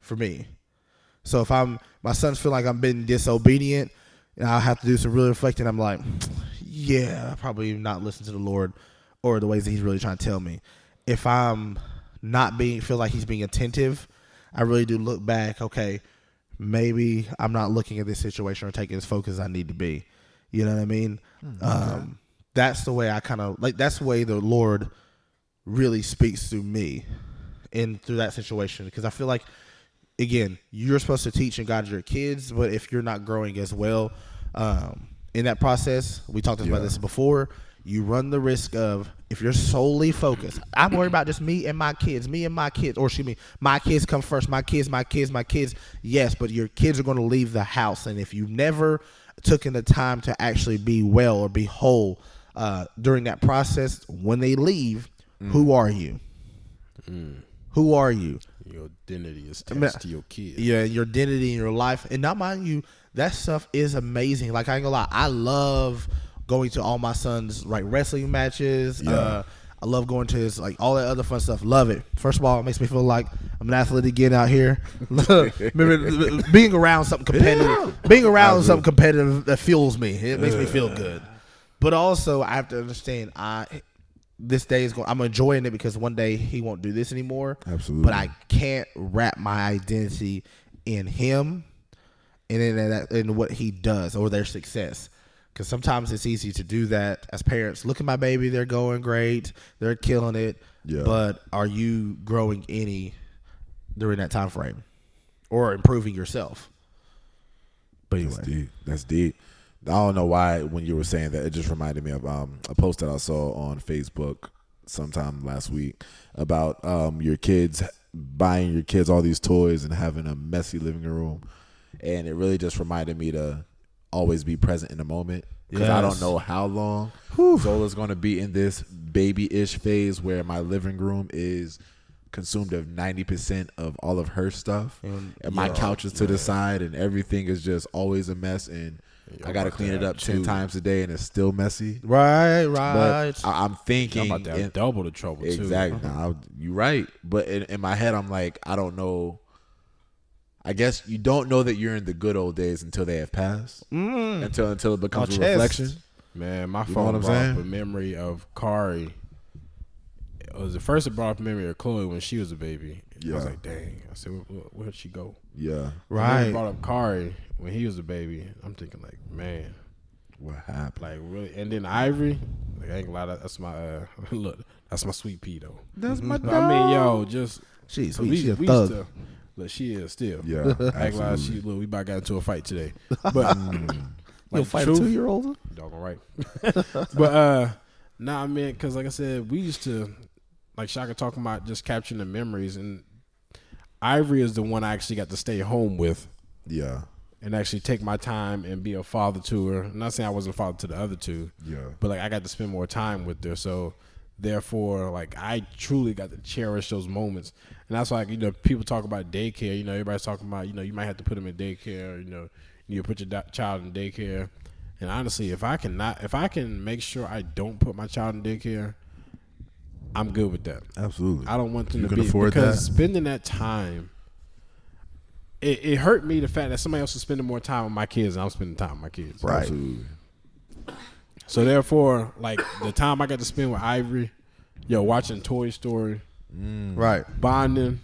for me. So if my son's feeling like I'm being disobedient, and I'll have to do some real reflecting, I'm like, yeah, I probably not listen to the Lord or the ways that he's really trying to tell me. If I'm not feel like he's being attentive, I really do look back, okay, maybe I'm not looking at this situation or taking as focused as I need to be. You know what I mean? That's the way I kind of, like, that's the way the Lord really speaks through me and through that situation. Because I feel like, again, you're supposed to teach and guide your kids, but if you're not growing as well in that process, we talked about this before, you run the risk of, if you're solely focused, I'm worried about just me and my kids, or excuse me, my kids come first, my kids. Yes, but your kids are going to leave the house. And if you never took in the time to actually be well or be whole during that process, when they leave, who are you? Who are you? Your identity is attached to your kids. Yeah, your identity in your life. And not mind you, that stuff is amazing. Like, I ain't gonna lie, I love going to all my son's wrestling matches. I love going to his, like, all that other fun stuff. Love it. First of all, it makes me feel like I'm an athlete again out here. Remember, being around something competitive, something competitive that fuels me. It makes me feel good. But also, I have to understand, this day is going. I'm enjoying it because one day he won't do this anymore. Absolutely. But I can't wrap my identity in him and in what he does or their success. Because sometimes it's easy to do that as parents. Look at my baby; they're going great, they're killing it. Yeah. But are you growing any during that time frame, or improving yourself? But anyway, That's deep. I don't know why when you were saying that, it just reminded me of a post that I saw on Facebook sometime last week about your kids, buying your kids all these toys and having a messy living room. And it really just reminded me to always be present in the moment, because I don't know how long Zola's going to be in this baby-ish phase where my living room is consumed of 90% of all of her stuff, and my couch is to the side, and everything is just always a mess, and I got to clean it up 10 times a day, and it's still messy. Right. But I'm thinking, I'm about to have double the trouble, too. Exactly. You're right. But in my head, I'm like, I don't know. I guess you don't know that you're in the good old days until they have passed. Until it becomes a reflection. Man, my You know phone what I'm brought saying? up a memory of Kari. It was the first it brought up a memory of Chloe when she was a baby. I was like, dang. I said, where'd she go? Yeah. Right. It brought up Kari when he was a baby. I'm thinking, like, man, What happened? like, really? And then Ivory, like, I ain't gonna lie, that's my look, that's my sweet pea though. That's my I mean, yo, just she's we sweet. She's a used thug. to, look, she is still. Yeah, I ain't gonna lie, absolutely. we about got into a fight today, but You'll fight a truth- 2-year-old? Doggone right. But nah, man, because like I said, we used to, like Shaka talking about just capturing the memories, and Ivory is the one I actually got to stay home with Yeah. and actually take my time and be a father to her. I'm not saying I wasn't a father to the other two, Yeah. but like I got to spend more time with her. So therefore, like I truly got to cherish those moments. And that's why, people talk about daycare. Everybody's talking about, you might have to put them in daycare. You put your child in daycare. And honestly, if I can make sure I don't put my child in daycare, I'm good with that. Absolutely. I don't want them You to can be, afford because that? spending that time, it hurt me, the fact that somebody else is spending more time with my kids and I'm spending time with my kids. Right. Absolutely. So therefore, like the time I got to spend with Ivory, watching Toy Story, Right. bonding,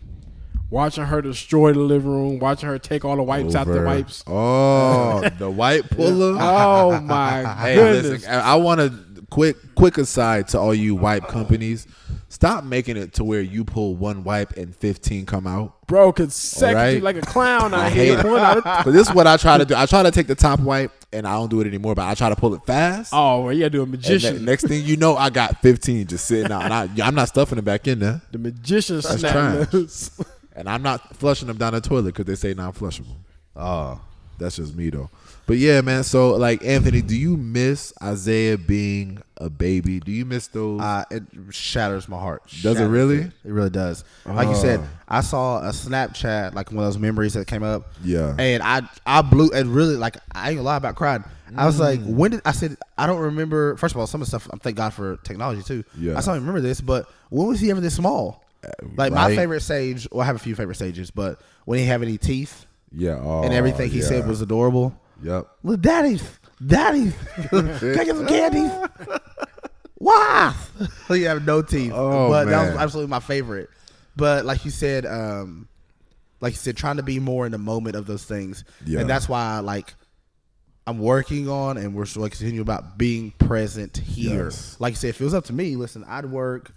watching her destroy the living room, watching her take all the wipes out the Over. wipes. Oh, the white puller. Oh my Hey, goodness! listen, I want to quick aside to all you wipe companies. Stop making it to where you pull one wipe and 15 come out. Bro, consecutive Right. like a clown out I here. hate it. One out of- But this is what I try to do. I try to take the top wipe, and I don't do it anymore. But I try to pull it fast. Oh, well, you gotta do a And magician. next thing you know, I got 15 just sitting out, and I'm not stuffing it back in there, The magician That's snap trash. loose. and I'm not flushing them down the toilet because they say non-flushable. Oh, That's just me though. But yeah, man. So like, Anthony, do you miss Isaiah being a baby? Do you miss those? it shatters my heart. Does it Shatters really? It really does. Like you said, I saw a Snapchat, like one of those memories that came up. Yeah. And I blew and really like I ain't gonna lie about crying. I was like, when did I said I don't remember. First of all, some of the stuff. Thank God for technology too. Yeah. I still don't remember this, but when was he ever this small? Like my right. favorite sage. Well, I have a few favorite sages, but when he have any teeth yeah. Oh, and everything he said was adorable. Yep. Look, daddy, can I get some candy? Why? He have no teeth. Oh, but that was man. absolutely my favorite. But like you said, trying to be more in the moment of those things, Yeah. and that's why I'm working on, and we're still continue about being present here. Yes. Like you said, if it was up to me, listen, I'd work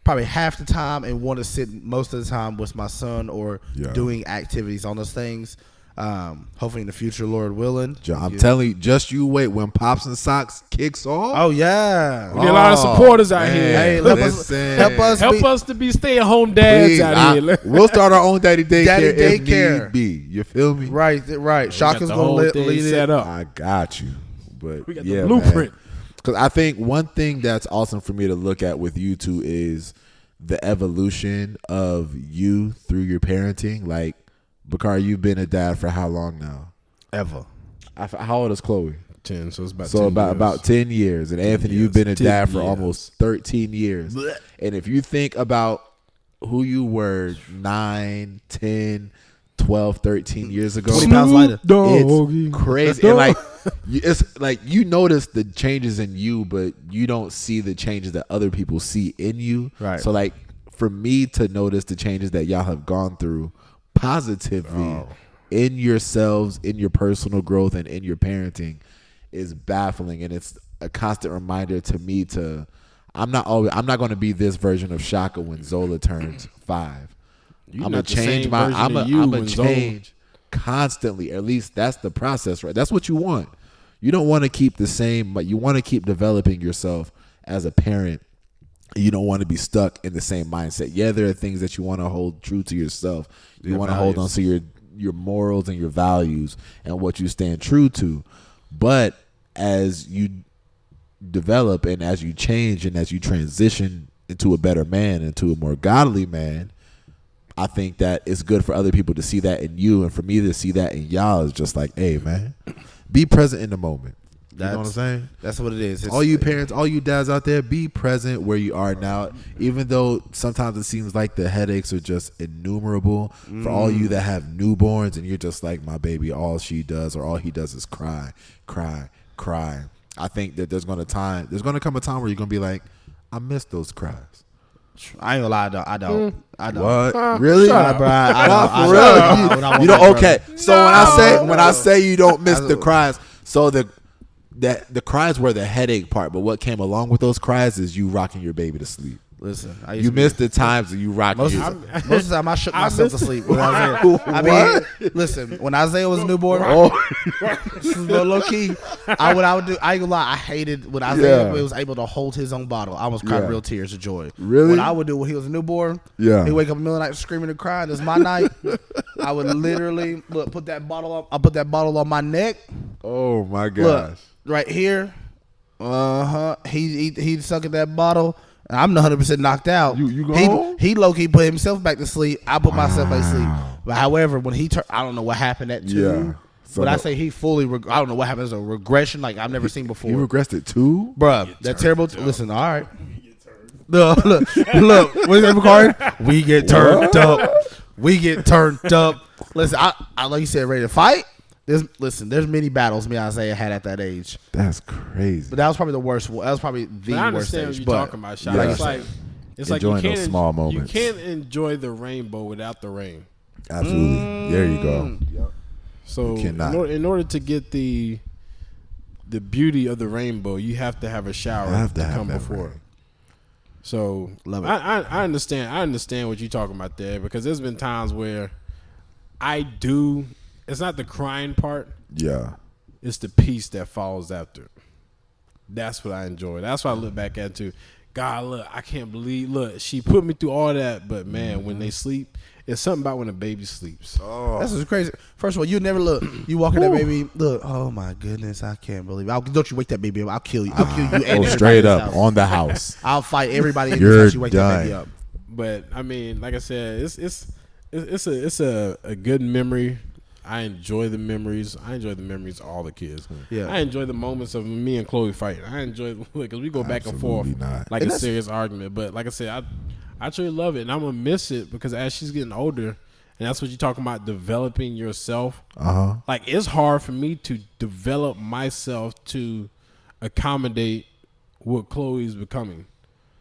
probably half the time and want to sit most of the time with my son or Yeah. doing activities on those things. Hopefully in the future, Lord willing. I'm telling you, just you wait when Pops and Socks kicks off. Oh yeah. We get a lot of supporters out here. Hey, help us Help us to be stay-at-home dads Please, out here. we'll start our own daddy daycare Daddy if daycare. need be. You feel me? Right. We got Shaka's the gonna whole lead thing it. set up. I got you. But We got yeah, the blueprint. Because I think one thing that's awesome for me to look at with you two is the evolution of you through your parenting. Like, Bakari, you've been a dad for how long now? Ever. How old is Chloe? 10, so it's about So 10 about years. 10 years. And Anthony, you've been a 10 dad for years. almost 13 years. And if you think about who you were 9, 10, 12, 13 years ago, 20 pounds lighter. it's crazy. And like, it's like you notice the changes in you, but you don't see the changes that other people see in you. Right. So like, for me to notice the changes that y'all have gone through positively in yourselves, in your personal growth, and in your parenting is baffling, and it's a constant reminder to me I'm not going to be this version of Shaka when Zola turns 5. You I'm not gonna the change same my. version I'm of you gonna when Zola- change constantly. Or at least that's the process, right? That's what you want. You don't want to keep the same, but you want to keep developing yourself as a parent. You don't want to be stuck in the same mindset. Yeah, there are things that you want to hold true to yourself. You want to hold on to your morals and your values and what you stand true to. But as you develop and as you change and as you transition into a better man, into a more godly man, I think that it's good for other people to see that in you, and for me to see that in y'all is just like, hey, man, be present in the moment. You know what I'm saying? That's what it is. It's, All you parents, all you dads out there, be present where you are now. Even though sometimes it seems like the headaches are just innumerable. For all you that have newborns and you're just like, my baby, all she does or all he does is cry, cry, cry. I think that there's going to come a time where you're going to be like, I miss those cries. I ain't gonna lie, I don't. What? Really? Nah, bro, I Nah, don't. for real? I You don't. don't. Okay. So when I say you don't miss the cries, so the cries were the headache part, but what came along with those cries is you rocking your baby to sleep. Listen, You missed the times that you rocking. Most of the time I shook myself to sleep. When I mean, listen, when Isaiah was newborn, this is low key. What I would do, I ain't gonna lie, I hated when Isaiah was able to hold his own bottle. I almost cried real tears of joy. Really? What I would do when he was a newborn, he'd wake up in the middle of the night screaming and crying. It's my night. I would literally put that bottle up. I put that bottle on my neck. Oh my gosh! Look, right here. He'd suck at that bottle. I'm 100% knocked out. You go home? He low key put himself back to sleep. I put myself back to sleep. But however, when he turned, I don't know what happened at 2. Yeah. So but I say he fully. I don't know what happened. It's a regression like I've never seen before. You regressed it too, Bruh, that terrible. Listen, all right. Look. What's that, Bakari? We get turned up. We get turned up. Listen, I like you said, ready to fight. There's many battles me and Isaiah had at that age. That's crazy. But that was probably the worst. That was probably the I worst understand stage. what you're But talking about, Shaq. Yeah. It's like Enjoying you can't those small moments. You can't enjoy the rainbow without the rain. Absolutely. There you go. So cannot. in order to get the beauty of the rainbow, you have to have a shower You have to have come that before. rain. So Love it. I understand. I understand what you're talking about there because there's been times where I do. It's not the crying part. Yeah. It's the peace that follows after. That's what I enjoy. That's what I look back at too. God, look, I can't believe. Look, she put me through all that, but man, when they sleep, it's something about when a baby sleeps. Oh. That's just crazy. First of all, you never look. You walk in that baby. Look. Oh my goodness, I can't believe. Don't you wake that baby up? I'll kill you. I'll kill you. And everybody Straight in this up house. on the house. I'll fight everybody in You're this house. You wake that baby done. up. But I mean, like I said, it's a good memory. I enjoy the memories. I enjoy the memories of all the kids. Yeah. I enjoy the moments of me and Chloe fighting. I enjoy because we go back and forth Absolutely not. like And a that's- serious argument. But like I said, I truly love it, and I'm gonna miss it because as she's getting older, and that's what you're talking about, developing yourself. Like it's hard for me to develop myself to accommodate what Chloe's becoming.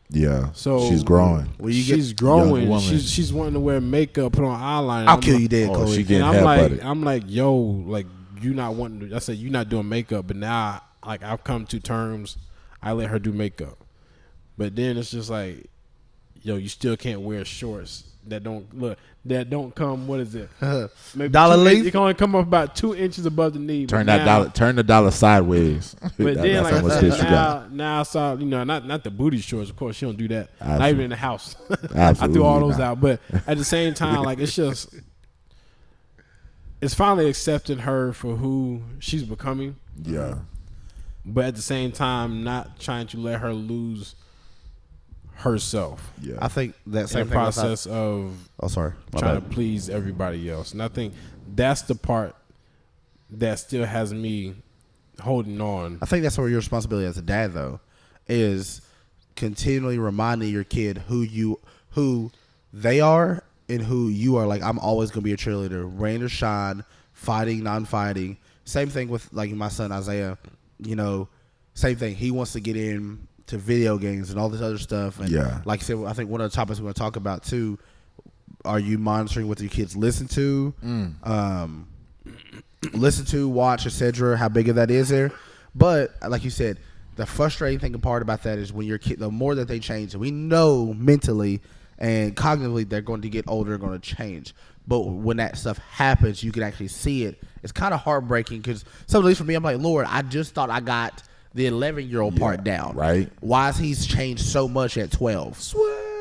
Yeah. So she's growing. When you she's get growing. young woman. She's wanting to wear makeup, put on eyeliner. I'll kill you dead, Oh, Chloe. she getting And headbutted. I'm like, yo, like you not wanting to. I said you not doing makeup, but now like I've come to terms. I let her do makeup, but then it's just like, yo, you still can't wear shorts that don't come. What is it? Maybe Dollar 2 length? It can only come up about 2 inches above the knee. Turn but that now- dollar. Turn the dollar sideways. But then, That's like how I much said, kids you got. now I saw, not the booty shorts. Of course, she don't do that. Not Absolutely. even in the house. I threw Absolutely all those not. out. But at the same time, like it's finally accepting her for who she's becoming. Yeah. But at the same time, not trying to let her lose herself Yeah. I think that in same the thing about that- process of Oh, sorry. My trying bad. to please everybody else. And I think that's the part that still has me holding on. I think that's where your responsibility as a dad, though, is continually reminding your kid who they are and who you are. Like, I'm always gonna be a cheerleader, rain or shine, fighting, non-fighting. Same thing with like my son Isaiah. Same thing. He wants to get in to video games and all this other stuff. And Yeah. like I said, I think one of the topics we're going to talk about too. Are you monitoring what your kids listen to? Listen to, watch, etc. How big of that is there? But like you said, the frustrating thing part about that is when your kid, the more that they change, and we know mentally and cognitively they're going to get older, going to change. But when that stuff happens, you can actually see it. It's kind of heartbreaking because some at least for me, I'm like, Lord, I just thought I got the 11-year-old part down. right. Why is he's changed so much at 12?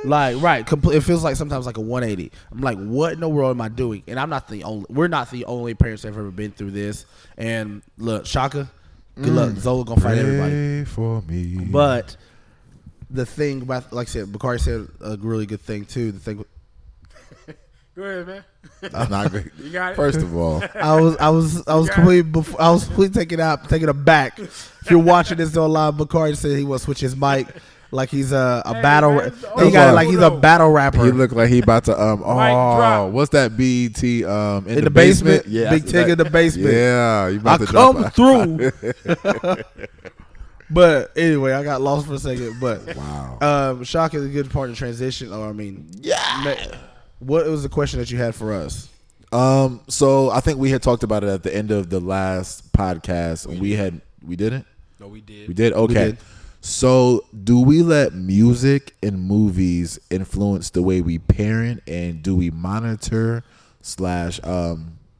Like, right. It feels like sometimes like a 180. I'm like, what in the world am I doing? And we're not the only parents that have ever been through this. And look, Shaka, good luck. Zola gonna fight everybody. Pray for me. But the thing about, like I said, Bakari said a really good thing too. The thing, Go ahead, man. That's not good. You got it? First of all, I was completely taken aback. If you're watching this on live, Bakari said he wants to switch his mic like he's a battle. man, He got it like he's a no. battle rapper. he looked like he about to drop. what's that BET in the basement? Yeah, Big that's- Tig in the basement. Yeah, you I about to drop come a- through. But anyway, I got lost for a second. But Wow. Shock is a good part of transition. What was the question that you had for us? So I think we had talked about it at the end of the last podcast. We didn't? No, we did. We did? Okay. did. So do we let music and movies influence the way we parent, and do we monitor /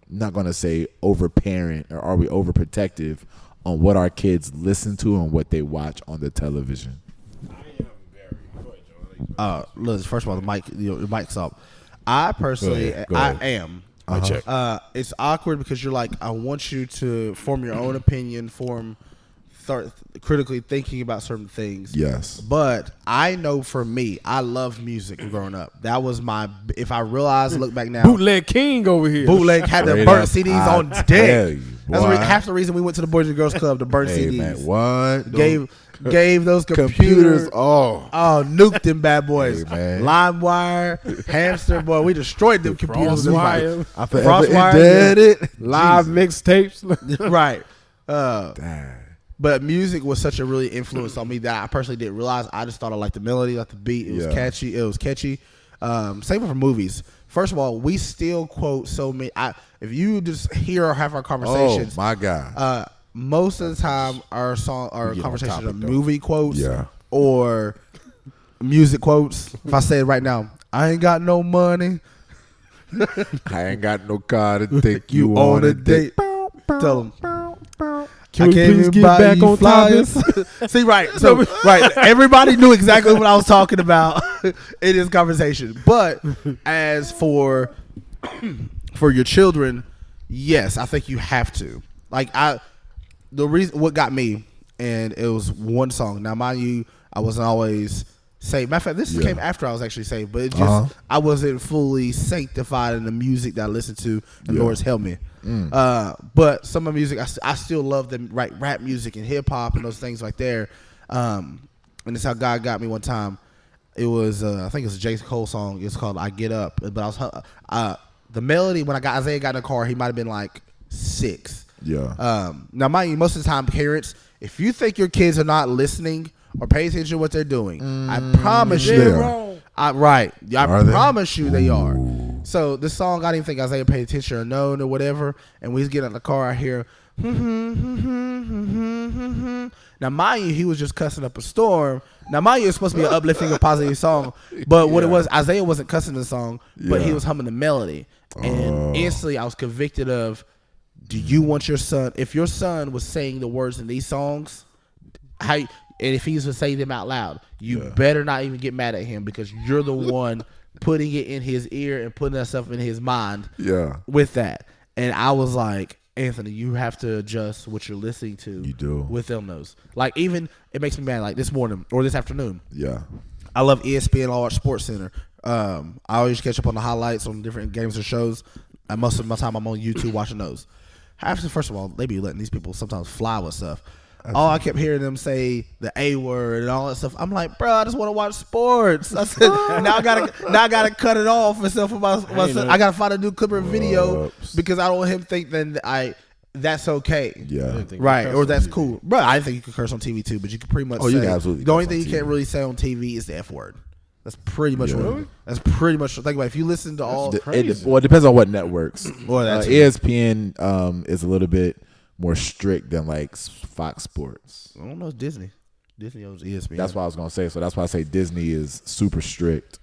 not going to say over parent, or are we overprotective on what our kids listen to and what they watch on the television? Look, first of all, the mic's up. I personally, Go ahead. I am. Check. It's awkward because you're like, I want you to form your own opinion, start critically thinking about certain things. Yes. But I know for me, I loved music growing up. That was if I realize, look back now, Bootleg King over here. Bootleg had the Straight burnt up, CDs I on tell deck. you, That's boy. half the reason we went to the Boys and Girls Club to burn Hey, CDs. man, what? Gave those computers. computers. Oh. Nuked them bad boys. Hey, man. LimeWire, Hamster, boy, we destroyed them computers. Frostwire. I forever Frostwire, indebted it. Live mixtapes. Right. Damn. But music was such a really influence on me that I personally didn't realize. I just thought I liked the melody, liked the beat. It was catchy. Same for movies. First of all, we still quote so many. If you just hear or have our Oh conversations, my God. most of the time our We get on conversations topic, are though. movie quotes Yeah. or music quotes. If I say it right now, I ain't got no money. I ain't got no car to take you You on a date. Tell them. Can we please get back on topic? See, right. So, right. Everybody knew exactly what I was talking about in this conversation. But as for your children, yes, I think you have to. Like, the reason, what got me, and it was one song. Now, mind you, I wasn't always saved. Matter of fact, this came after I was actually saved, but it just, I wasn't fully sanctified in the music that I listened to, and Lord's helped me. But some of the music, I still love the rap music and hip hop and those things right there. And it's how God got me one time. It was, I think it was a J. Cole song. It's called "I Get Up." But I was the melody when Isaiah got in the car, he might have been like 6. Yeah. Now, mind you, most of the time, parents, if you think your kids are not listening or paying attention to what they're doing, I promise you, I promise you they are. So this song, I didn't think Isaiah paid attention or known or whatever. And we was getting in the car, I hear, now mind you, he was just cussing up a storm. Now mind you, it's supposed to be an uplifting or positive song, but what it was, Isaiah wasn't cussing the song, but he was humming the melody. And instantly, I was convicted of, do you want your son? If your son was saying the words in these songs, and if he was to say them out loud, you better not even get mad at him, because you're the one putting it in his ear and putting that stuff in his mind. Yeah. With that, and I was like, Anthony, you have to adjust what you're listening to. You do. With them those. Like, even it makes me mad. Like this morning or this afternoon. Yeah. I love ESPN All Watch Sports Center. I always catch up on the highlights on different games or shows. And most of my time I'm on YouTube watching those. First of all, they be letting these people sometimes fly with stuff. All I kept hearing them say the A word and all that stuff. I'm like, bro, I just want to watch sports. I said, now I gotta cut it off and stuff for my son. I gotta find a new Clipper video because I don't want him to think that that's okay. Yeah. Right. Or that's cool. Bro, I didn't think you could curse on TV too, but you could pretty much say, you can absolutely the only curse thing on you can't TV. really say on TV is the F word. That's pretty much what. That's pretty much. Think about it. If you listen to all, It depends on what networks. that's ESPN is a little bit more strict than like Fox Sports. I don't know. It's Disney. Disney owns ESPN. That's what I was gonna say. So that's why I say Disney is super strict,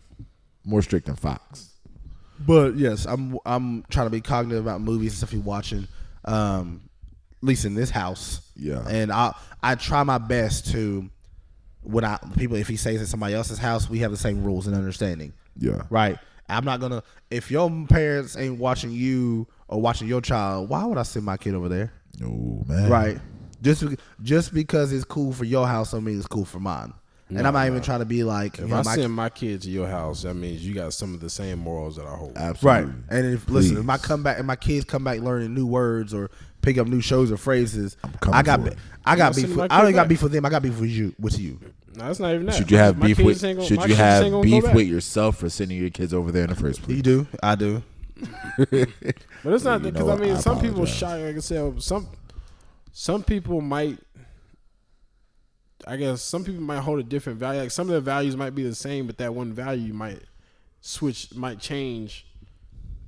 more strict than Fox. But yes, I'm trying to be cognitive about movies and stuff you're watching. At least in this house. Yeah. And I try my best to, if he stays at somebody else's house, we have the same rules and understanding. Yeah. Right. I'm not gonna, if your parents ain't watching you or watching your child, why would I send my kid over there? No, man. Right. Just because it's cool for your house don't mean it's cool for mine. And I'm not even trying to be like, if I send my kid to your house, that means you got some of the same morals that I hold. Absolutely. Right. And if my kids come back learning new words or pick up new shows or phrases, I got beef. I don't even got beef with them. I got beef with you. No, that's not even that. Should you have beef with? Should you have beef with your? yourself for sending your kids over there in the first place? You do. I do. But it's not because I mean, some people apologize. shy. Like I said, some people might. I guess some people might hold a different value. Like some of the values might be the same, but that one value might change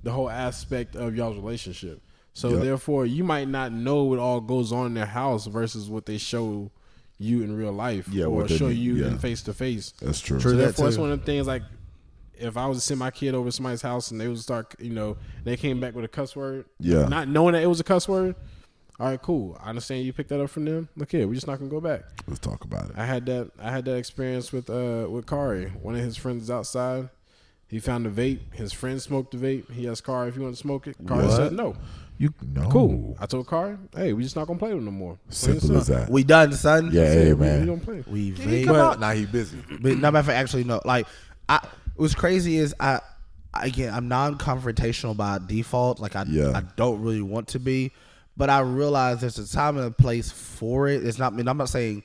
the whole aspect of y'all's relationship. So therefore, you might not know what all goes on in their house versus what they show you in real life, or show you in face to face. That's true. So therefore, it's one of the things. Like if I was to send my kid over to somebody's house and they would start, they came back with a cuss word, not knowing that it was a cuss word. All right, cool. I understand you picked that up from them. Look here, we're just not gonna go back. Let's talk about it. I had that experience with Kari. One of his friends is outside. He found a vape. His friend smoked the vape. He asked Kari if he wanted to smoke it. Kari said no. Cool. I told Kari, hey, we just not gonna play with him no more. Simple as that. We done, son. Yeah, hey We man. don't play. We He vape. come out. Nah, he busy. But no matter of fact, actually no. Like what's crazy is I'm non-confrontational by default. Like I don't really want to be, but I realize there's a time and a place for it. It's not. I mean, I'm not saying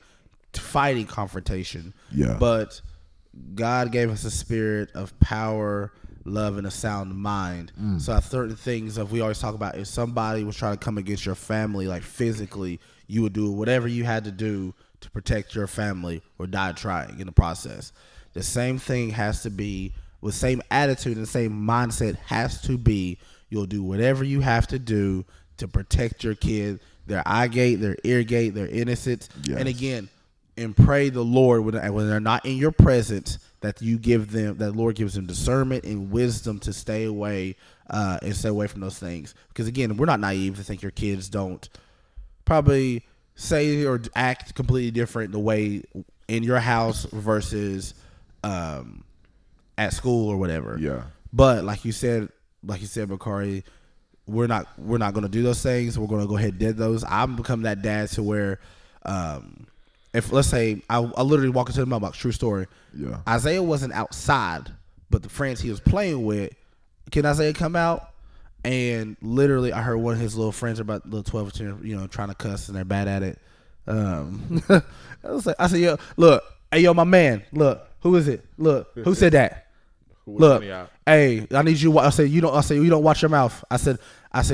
fighting confrontation. Yeah. But God gave us a spirit of power, love, and a sound mind. So certain things that we always talk about, if somebody was trying to come against your family, like physically, you would do whatever you had to do to protect your family or die trying in the process. The same thing has to be, with same attitude and same mindset has to be, you'll do whatever you have to do to protect your kid, their eye gate, their ear gate, their innocence. Yes. And again, and pray the Lord when they're not in your presence that you give them, that Lord gives them discernment and wisdom to stay away and stay away from those things. Because again, we're not naive to think your kids don't probably say or act completely different the way in your house versus at school or whatever. Yeah. But like you said, Bakari, we're not going to do those things. We're going to go ahead and did those. I'm becoming that dad to where, if let's say I literally walk into the mailbox, true story. Yeah. Isaiah wasn't outside, but the friends he was playing with, can Isaiah come out? And literally, I heard one of his little friends, about little 12 or 10, trying to cuss, and they're bad at it. I said, yo, look, hey, yo, my man, look, who is it? Look, who said that? Look, hey, I need you. I said you don't watch your mouth. I said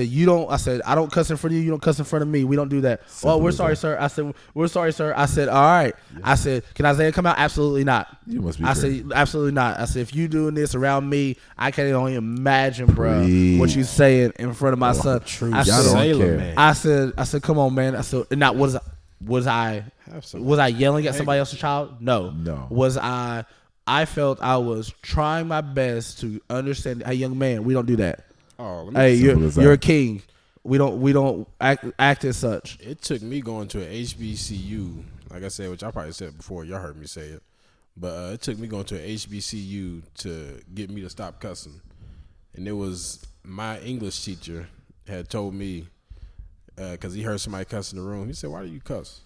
you don't. I said I don't cuss in front of you. You don't cuss in front of me. We don't do that. Oh, we're sorry, sir. I said we're sorry, sir. I said all right. Yeah. I said, can Isaiah come out? Absolutely not. You must be. I said absolutely not. I said if you doing this around me, I can't only imagine, bro, what you saying in front of my son. True. I said, Sailor, man. I said, come on, man. I said, not was I yelling at somebody else's child? No. I felt I was trying my best to understand. Hey, young man, we don't do that. Oh, hey, you're a king. We don't act as such. It took me going to an HBCU, like I said, which I probably said before. Y'all heard me say it, but it took me going to an HBCU to get me to stop cussing. And it was my English teacher had told me, because he heard somebody cuss in the room. He said, "Why do you cuss?"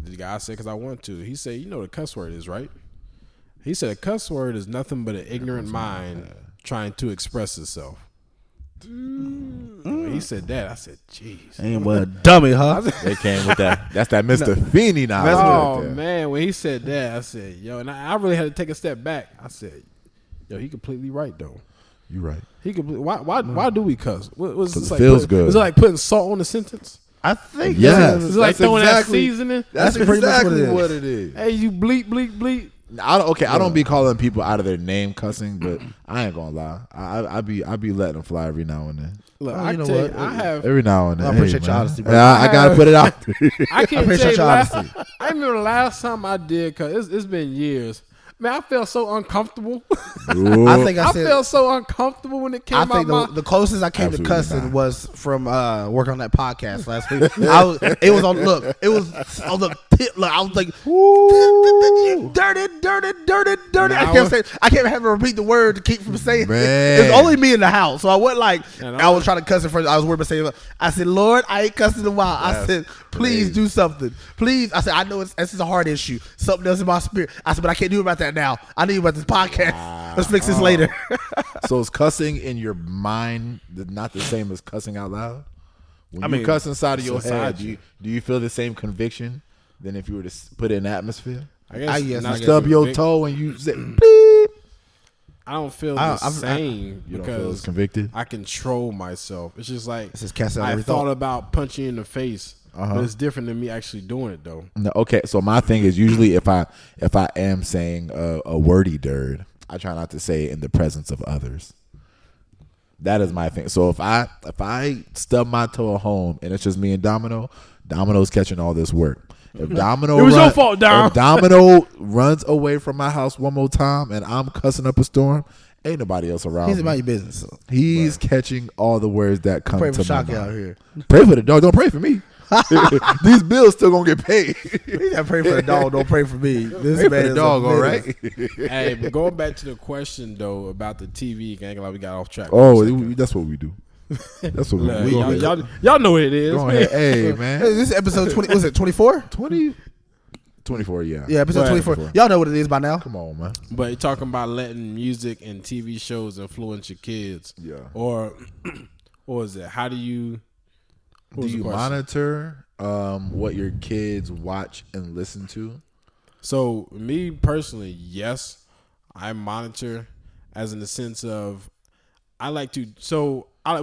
The guy said, "Because I want to." He said, "You know what a cuss word is, right?" He said, "A cuss word is nothing but an ignorant mind trying to express itself." When he said that, I said, "Jeez, ain't what a dummy, huh?" They came with that. That's that Mr. Feeney now. Oh man, when he said that, I said, "Yo," and I really had to take a step back. I said, "Yo, he completely right though. You right. He completely. Why do we cuss? Was it feels good. Was it like putting salt on the sentence? I think yes. It's like throwing that seasoning. That's pretty much exactly what it is. Hey, you bleep bleep bleep. I don't be calling people out of their name cussing, but I ain't gonna lie. I be letting them fly every now and then. Look, Oh, I you know tell you, what? I have. Every now and then. I appreciate hey, your man. honesty, bro. I gotta put it out. I can't appreciate tell you your last, honesty. I remember the last time I did, cause it's been years. Man, I felt so uncomfortable. I think I I said. felt so uncomfortable when it came I out. think the closest I came to Absolutely cussing not. was from working on that podcast last week. It was on the tip. Look, I was like, dirty. I can't have to repeat the word to keep from saying it. Man. It's only me in the house, so I wasn't like And I was trying to cuss in front. I was worried about saying. I said, Lord, I ain't cussing in a while. I said, please crazy. do something. Please. I said, I know this is a hard issue. Something else in my spirit. I said, but I can't do about that now. I need about this podcast. Let's fix this later. So is cussing in your mind not the same as cussing out loud? When I you mean, cuss inside of your it's inside head, do you feel the same conviction than if you were to put it in the atmosphere? I guess, yes, not I guess Stub your convic- toe and you say bleep. I don't feel I- the I'm- same You don't feel as because convicted? I control myself. It's just like This is casting out I every thought thought. about punching you in the face, but it's different than me actually doing it though. No, okay, so my thing is usually if I am saying a wordy dirt, I try not to say it in the presence of others. That is my thing. So if I stub my toe at home and it's just me and Domino's catching all this work. If Domino It was your fault, Dom. If Domino runs away from my house one more time and I'm cussing up a storm, ain't nobody else around. He's me. about your business. So. He's catching all the words that come Pray to for my Shocky mind. out here. Pray for the dog. Don't pray for me. These bills still gonna get paid. You gotta pray for the dog. Don't pray for me. This Pray man for is the dog, a all menace. right? Hey, but going back to the question though about the TV, ain't like we got off track. Oh, that's what we do. That's what we Look, do. Go ahead. y'all know what it is. Go ahead. Hey, Hey, man. this is episode 20. Was it 24? 24, yeah. Yeah, episode Well, 24. Y'all know what it is by now. Come on, man. But you're talking about letting music and TV shows influence your kids. Yeah. Or what is it? How do you what Do was the you question? monitor what your kids watch and listen to? So me personally, yes, I monitor as in the sense of I like to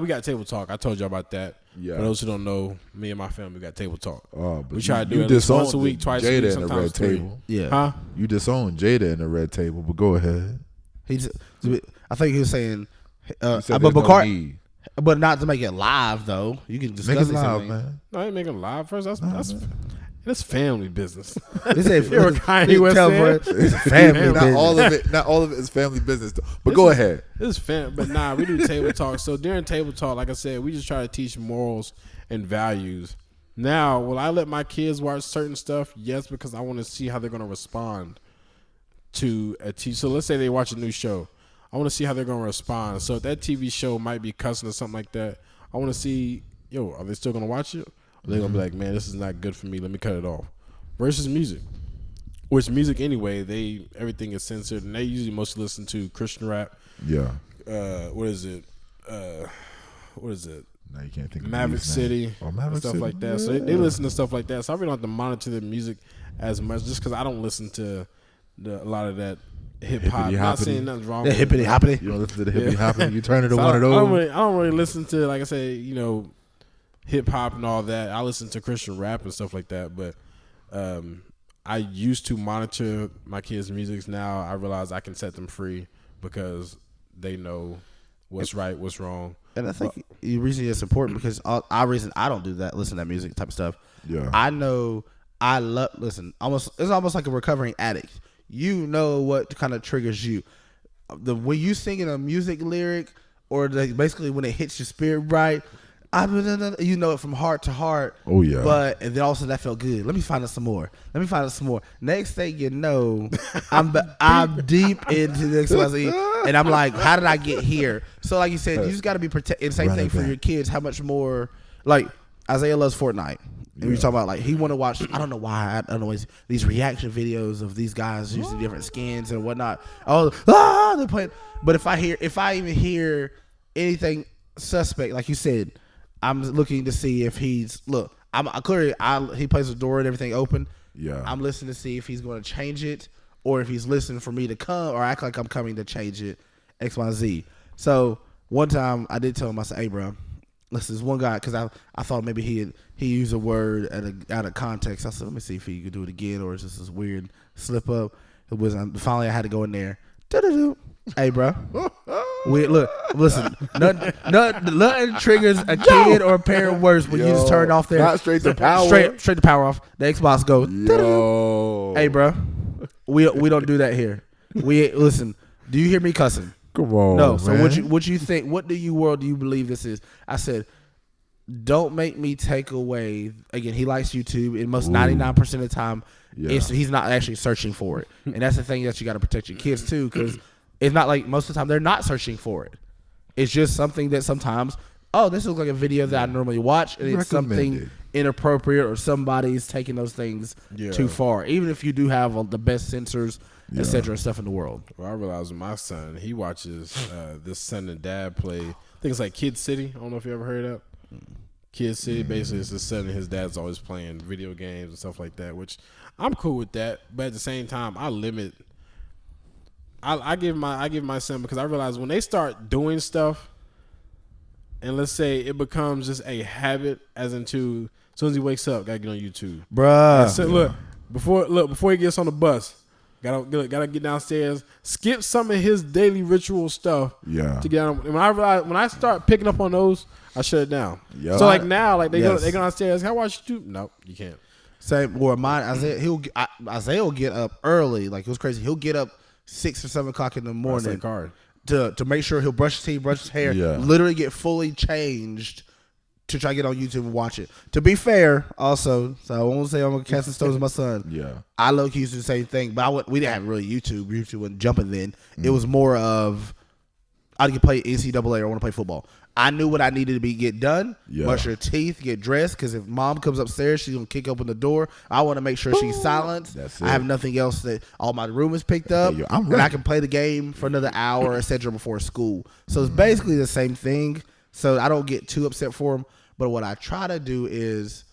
we got table talk. I told you about that. Yeah. For those who don't know, me and my family got table talk. Oh, but We try to do you at least once a disowned week, twice a Jada week, in the sometimes red 3. table. Yeah. Huh? You disowned Jada in the red table, but go ahead. I think he was saying, You said but there's no need. but not to make it live though. You can discuss Make it it loud, something. man. No, I ain't making live first. That's It's family business. This ain't You hear what Kanye West tell said? bro, it's family. Not business. all of it is family business. But go ahead. It's but nah, we do table talk. So during table talk, like I said, we just try to teach morals and values. Now, will I let my kids watch certain stuff? Yes, because I want to see how they're going to respond to a TV. So let's say they watch a new show. I want to see how they're going to respond. So if that TV show might be cussing or something like that, I want to see, are they still going to watch it? Or are they going to be like, man, this is not good for me. Let me cut it off. Versus music. Which music anyway, everything is censored, and they usually mostly listen to Christian rap. Yeah. What is it? Now you can't think of Maverick these names. City, Maverick stuff City. like that. So they listen to stuff like that. So I really don't have to monitor their music as much, just because I don't listen to a lot of that hip hop. Not Hippity-hoppity. saying nothing's wrong. The with hippity it, hoppity. You don't listen to the hippie hopping. You turn it to so one of I don't those. I don't really listen to, like I say, hip hop and all that. I listen to Christian rap and stuff like that. But I used to monitor my kids' music. Now I realize I can set them free because they know what's right, what's wrong. And I think the reason it's important because reason I don't do that, listen to that music type of stuff. Yeah. I know I love it's almost like a recovering addict. You know what kind of triggers you. When you singing a music lyric or basically when it hits your spirit right, you know it from heart to heart. Oh, yeah. And then all of a sudden that felt good. Let me find out some more. Next thing you know, I'm deep into the XYZ, and I'm like, how did I get here? So like you said, you just got to be protected. Same thing for your kids. How much more? Like Isaiah loves Fortnite. And we talking about like he want to watch. I don't know why. I don't know these reaction videos of these guys using different skins and whatnot. They're playing. But if I even hear anything suspect, like you said, I'm looking to see if he's he plays the door and everything open. Yeah. I'm listening to see if he's going to change it or if he's listening for me to come or act like I'm coming to change it. X, Y, Z. So one time I did tell him, I said, hey, bro, listen, this one guy, because I thought maybe he used a word out of context. I said, let me see if he could do it again or is this this weird slip up. It was finally I had to go in there. Hey, bro. Listen. Nothing triggers a kid or a parent worse when you just turn off their not straight to power. Straight to power off. The Xbox goes. Yo. Hey, bro. We don't do that here. Listen. Do you hear me cussing? Come on. No. So man. what you think? What do you believe this is? I said, don't make me take away. Again, he likes YouTube, and most 99% of the time, he's not actually searching for it, and that's the thing that you got to protect your kids too, because it's not like most of the time they're not searching for it. It's just something that sometimes, this looks like a video that I normally watch, and it's something inappropriate or somebody's taking those things too far. Even if you do have the best sensors, etc. stuff in the world. Well, I realized with my son, he watches this son and dad play. I think it's like Kid City. I don't know if you ever heard of that. Kid City, basically, it's his son and his dad's always playing video games and stuff like that, which I'm cool with that. But at the same time, I limit. I give my son, because I realize when they start doing stuff, and let's say it becomes just a habit, as into as soon as he wakes up, gotta get on YouTube, Bruh. So before he gets on the bus, gotta get downstairs, skip some of his daily ritual stuff. Yeah. To get on. When I start picking up on those, I shut it down. Yep. So like now, like they go Yes. downstairs. Can I watch YouTube? Nope, you can't. Same. Or mine, Isaiah will get up early. Like it was crazy. He'll get up 6 or 7 o'clock in the morning Card. to make sure he'll brush his teeth, brush his hair, Yeah. literally get fully changed to try to get on YouTube and watch it. To be fair, also, so I won't say I'm gonna cast the stones with my son. Yeah. I low-key used to do the same thing, but we didn't have really YouTube. YouTube wasn't jumping then. It was more of I could play NCAA or I want to play football. I knew what I needed to get done. Yeah. Brush her teeth, get dressed, because if mom comes upstairs, she's gonna kick open the door. I want to make sure she's silenced. That's I it. have nothing else that all my room is picked up, Hey, yo, I'm and I ready. can play the game for another hour, etc. before school. So it's basically the same thing. So I don't get too upset for him. But what I try to do is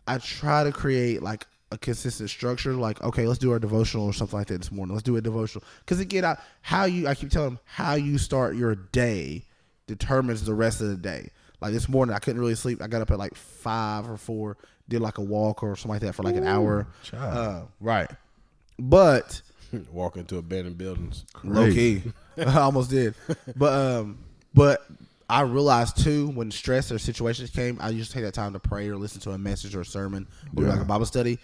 I try to create like a consistent structure. Like, okay, let's do our devotional or something like that this morning. Let's do a devotional. Because again, I keep telling him how you start your day determines the rest of the day. Like this morning, I couldn't really sleep. I got up at like 5 or 4, did like a walk or something like that for like an hour. Right. But Walk into abandoned buildings. low key, I almost did. But I realized too when stress or situations came, I used to take that time to pray or listen to a message or a sermon or like a Bible study.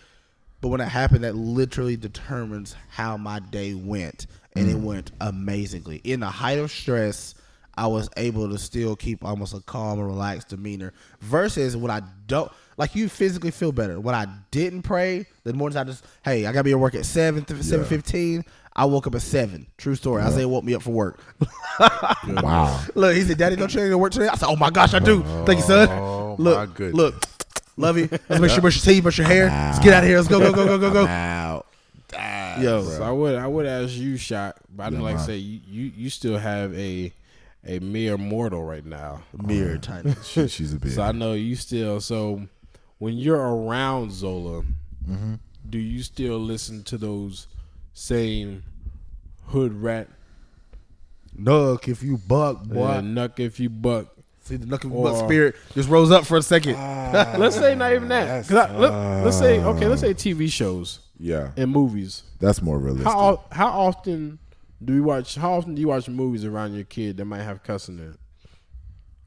But when that happened, that literally determines how my day went, and it went amazingly. In the height of stress, I was able to still keep almost a calm and relaxed demeanor. Versus when I don't, like, you physically feel better. When I didn't pray, the mornings I just, hey, I gotta be at work at 7:15. I woke up at 7. True story. Isaiah woke me up for work. Wow. Look, he said, "Daddy, don't you need to work today?" I said, "Oh my gosh, I do." Thank you, son. Oh, Look, my goodness. look, love you. Let's make sure you brush your teeth, brush your hair. Let's get out of here. Let's go. Out. Yo, So I would ask you, Shot, but I know, like I say, you still have a mere mortal right now. mirror tiny. She's a bitch. So I know you still. So when you're around Zola, do you still listen to those same hood rat? Nuck if you buck, boy. Nuck if you buck. See the nuck if you Or- buck spirit just rose up for a second. Let's say not even that. Let's say TV shows Yeah, and movies. that's more realistic. How often do you watch? How often do you watch movies around your kid that might have cussing in it?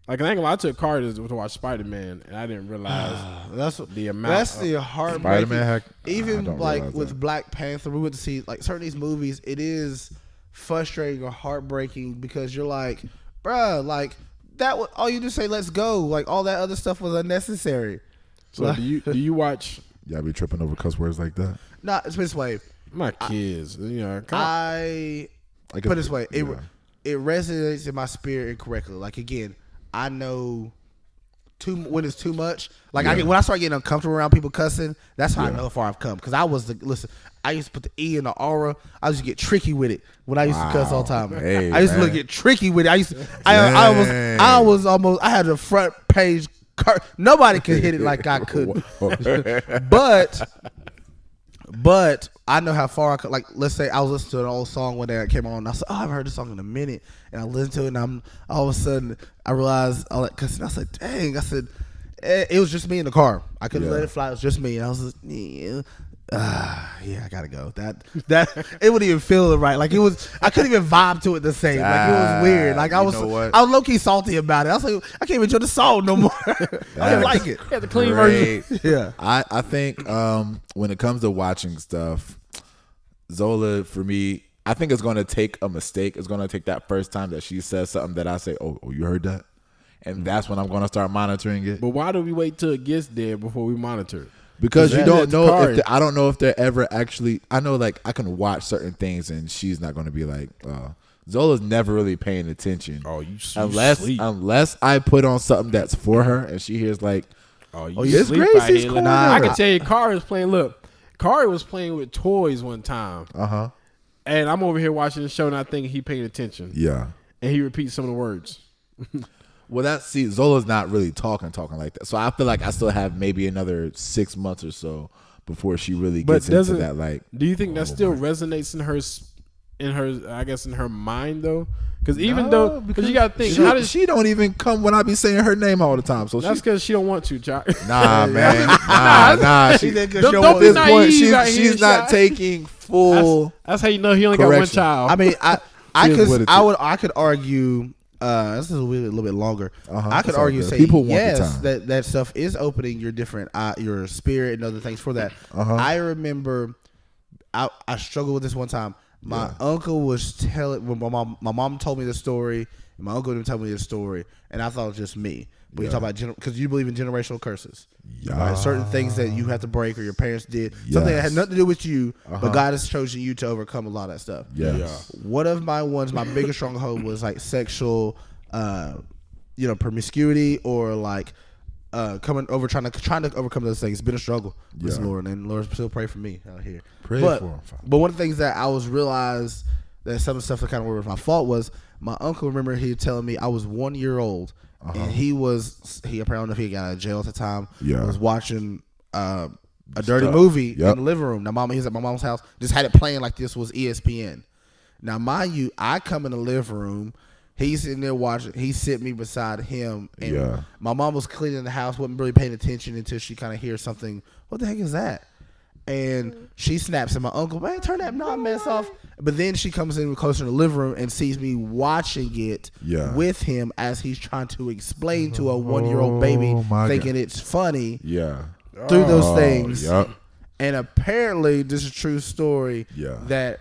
Like, I ain't gonna lie, I took Carter to watch Spider-Man, and I didn't realize That's the amount. That's the heartbreaking. Spider-Man had- I Even don't like realize with that. Black Panther, we went to see like certain of these movies. It is frustrating or heartbreaking because you're like, bruh, like that. All you just say, "Let's go." Like all that other stuff was unnecessary. So do you watch Y'all be tripping over cuss words like that? Not it's this way. my kids? You know, I I put it this way. yeah. It resonates in my spirit incorrectly. Like again, I know when it's too much. Like when I start getting uncomfortable around people cussing, that's how I know how far I've come. Because I used to put the E in the aura. I used to get tricky with it when I used to cuss all the time. Hey, I used to man. get tricky with it. I was almost. I had a front page. Nobody could hit it like I could. But I know how far I could. Like, let's say I was listening to an old song one day that came on. And I said, "Oh, I haven't heard this song in a minute." And I listened to it, and I'm all of a sudden I realized all that cussing. I said, "Dang!" I said, it was just me in the car. I couldn't let it fly. It was just me. And I was like, yeah, I gotta go. That it wouldn't even feel right. Like it was. I couldn't even vibe to it the same. Like it was weird. Like I was low key salty about it. I was like, I can't even enjoy the song no more. I didn't like it. the clean version. Yeah. I think when it comes to watching stuff, Zola, for me, I think it's going to take a mistake. It's going to take that first time that she says something that I say, oh, you heard that? And that's when I'm going to start monitoring it. But why do we wait till it gets there before we monitor it? Because you don't know card. I don't know if they're ever actually. I know, like, I can watch certain things and she's not going to be like, Zola's never really paying attention. Oh, you unless I put on something that's for her and she hears like, you it's sleep out Gracie's here. corner. I can tell you, Kari was playing. Look, Kari was playing with toys one time, and I'm over here watching the show, and I think he paid attention. yeah. And he repeats some of the words. Well, Zola's not really talking like that. So I feel like I still have maybe another 6 months or so before she really gets into that. Like, do you think that still resonates in her? I guess in her mind though, because even though because you got to think, how does she don't even come when I be saying her name all the time? So that's because she don't want to, Chuck. nah, man, nah. She Don't at be this point, naive, she's not taking full. That's how you know he only got one Correction. child. I mean, Cheers with it, I could argue. This is a little bit longer. I could That's all argue good. say People want the yes time. that stuff is opening your different your spirit and other things for that. I remember I struggled with this one time. My uncle was telling when my mom told me the story. And my uncle didn't tell me the story, and I thought it was just me. But you talk about because you believe in generational curses, right? Certain things that you have to break or your parents did, something that had nothing to do with you, but God has chosen you to overcome a lot of that stuff. One of my biggest stronghold was like sexual, promiscuity or like coming over trying to overcome those things. It's been a struggle with the Lord, and Lord still pray for me out here. Pray for him. But one of the things that I was realized that some of the stuff that kind of was my fault was my uncle. Remember he telling me I was 1 year old and he apparently I don't know if he got out of jail at the time. I was watching a dirty movie in the living room. Now he's at my mom's house, just had it playing like this was ESPN. Now mind you, I come in the living room. He's sitting there watching. He's sitting me beside him, and my mom was cleaning the house, wasn't really paying attention until she kind of hears something. What the heck is that? And she snaps at my uncle, man, turn that mess off. But then she comes in closer to the living room and sees me watching it with him as he's trying to explain to a 1-year-old baby, thinking it's funny. Yeah. Through those things. Yep. And apparently, this is a true story. Yeah. That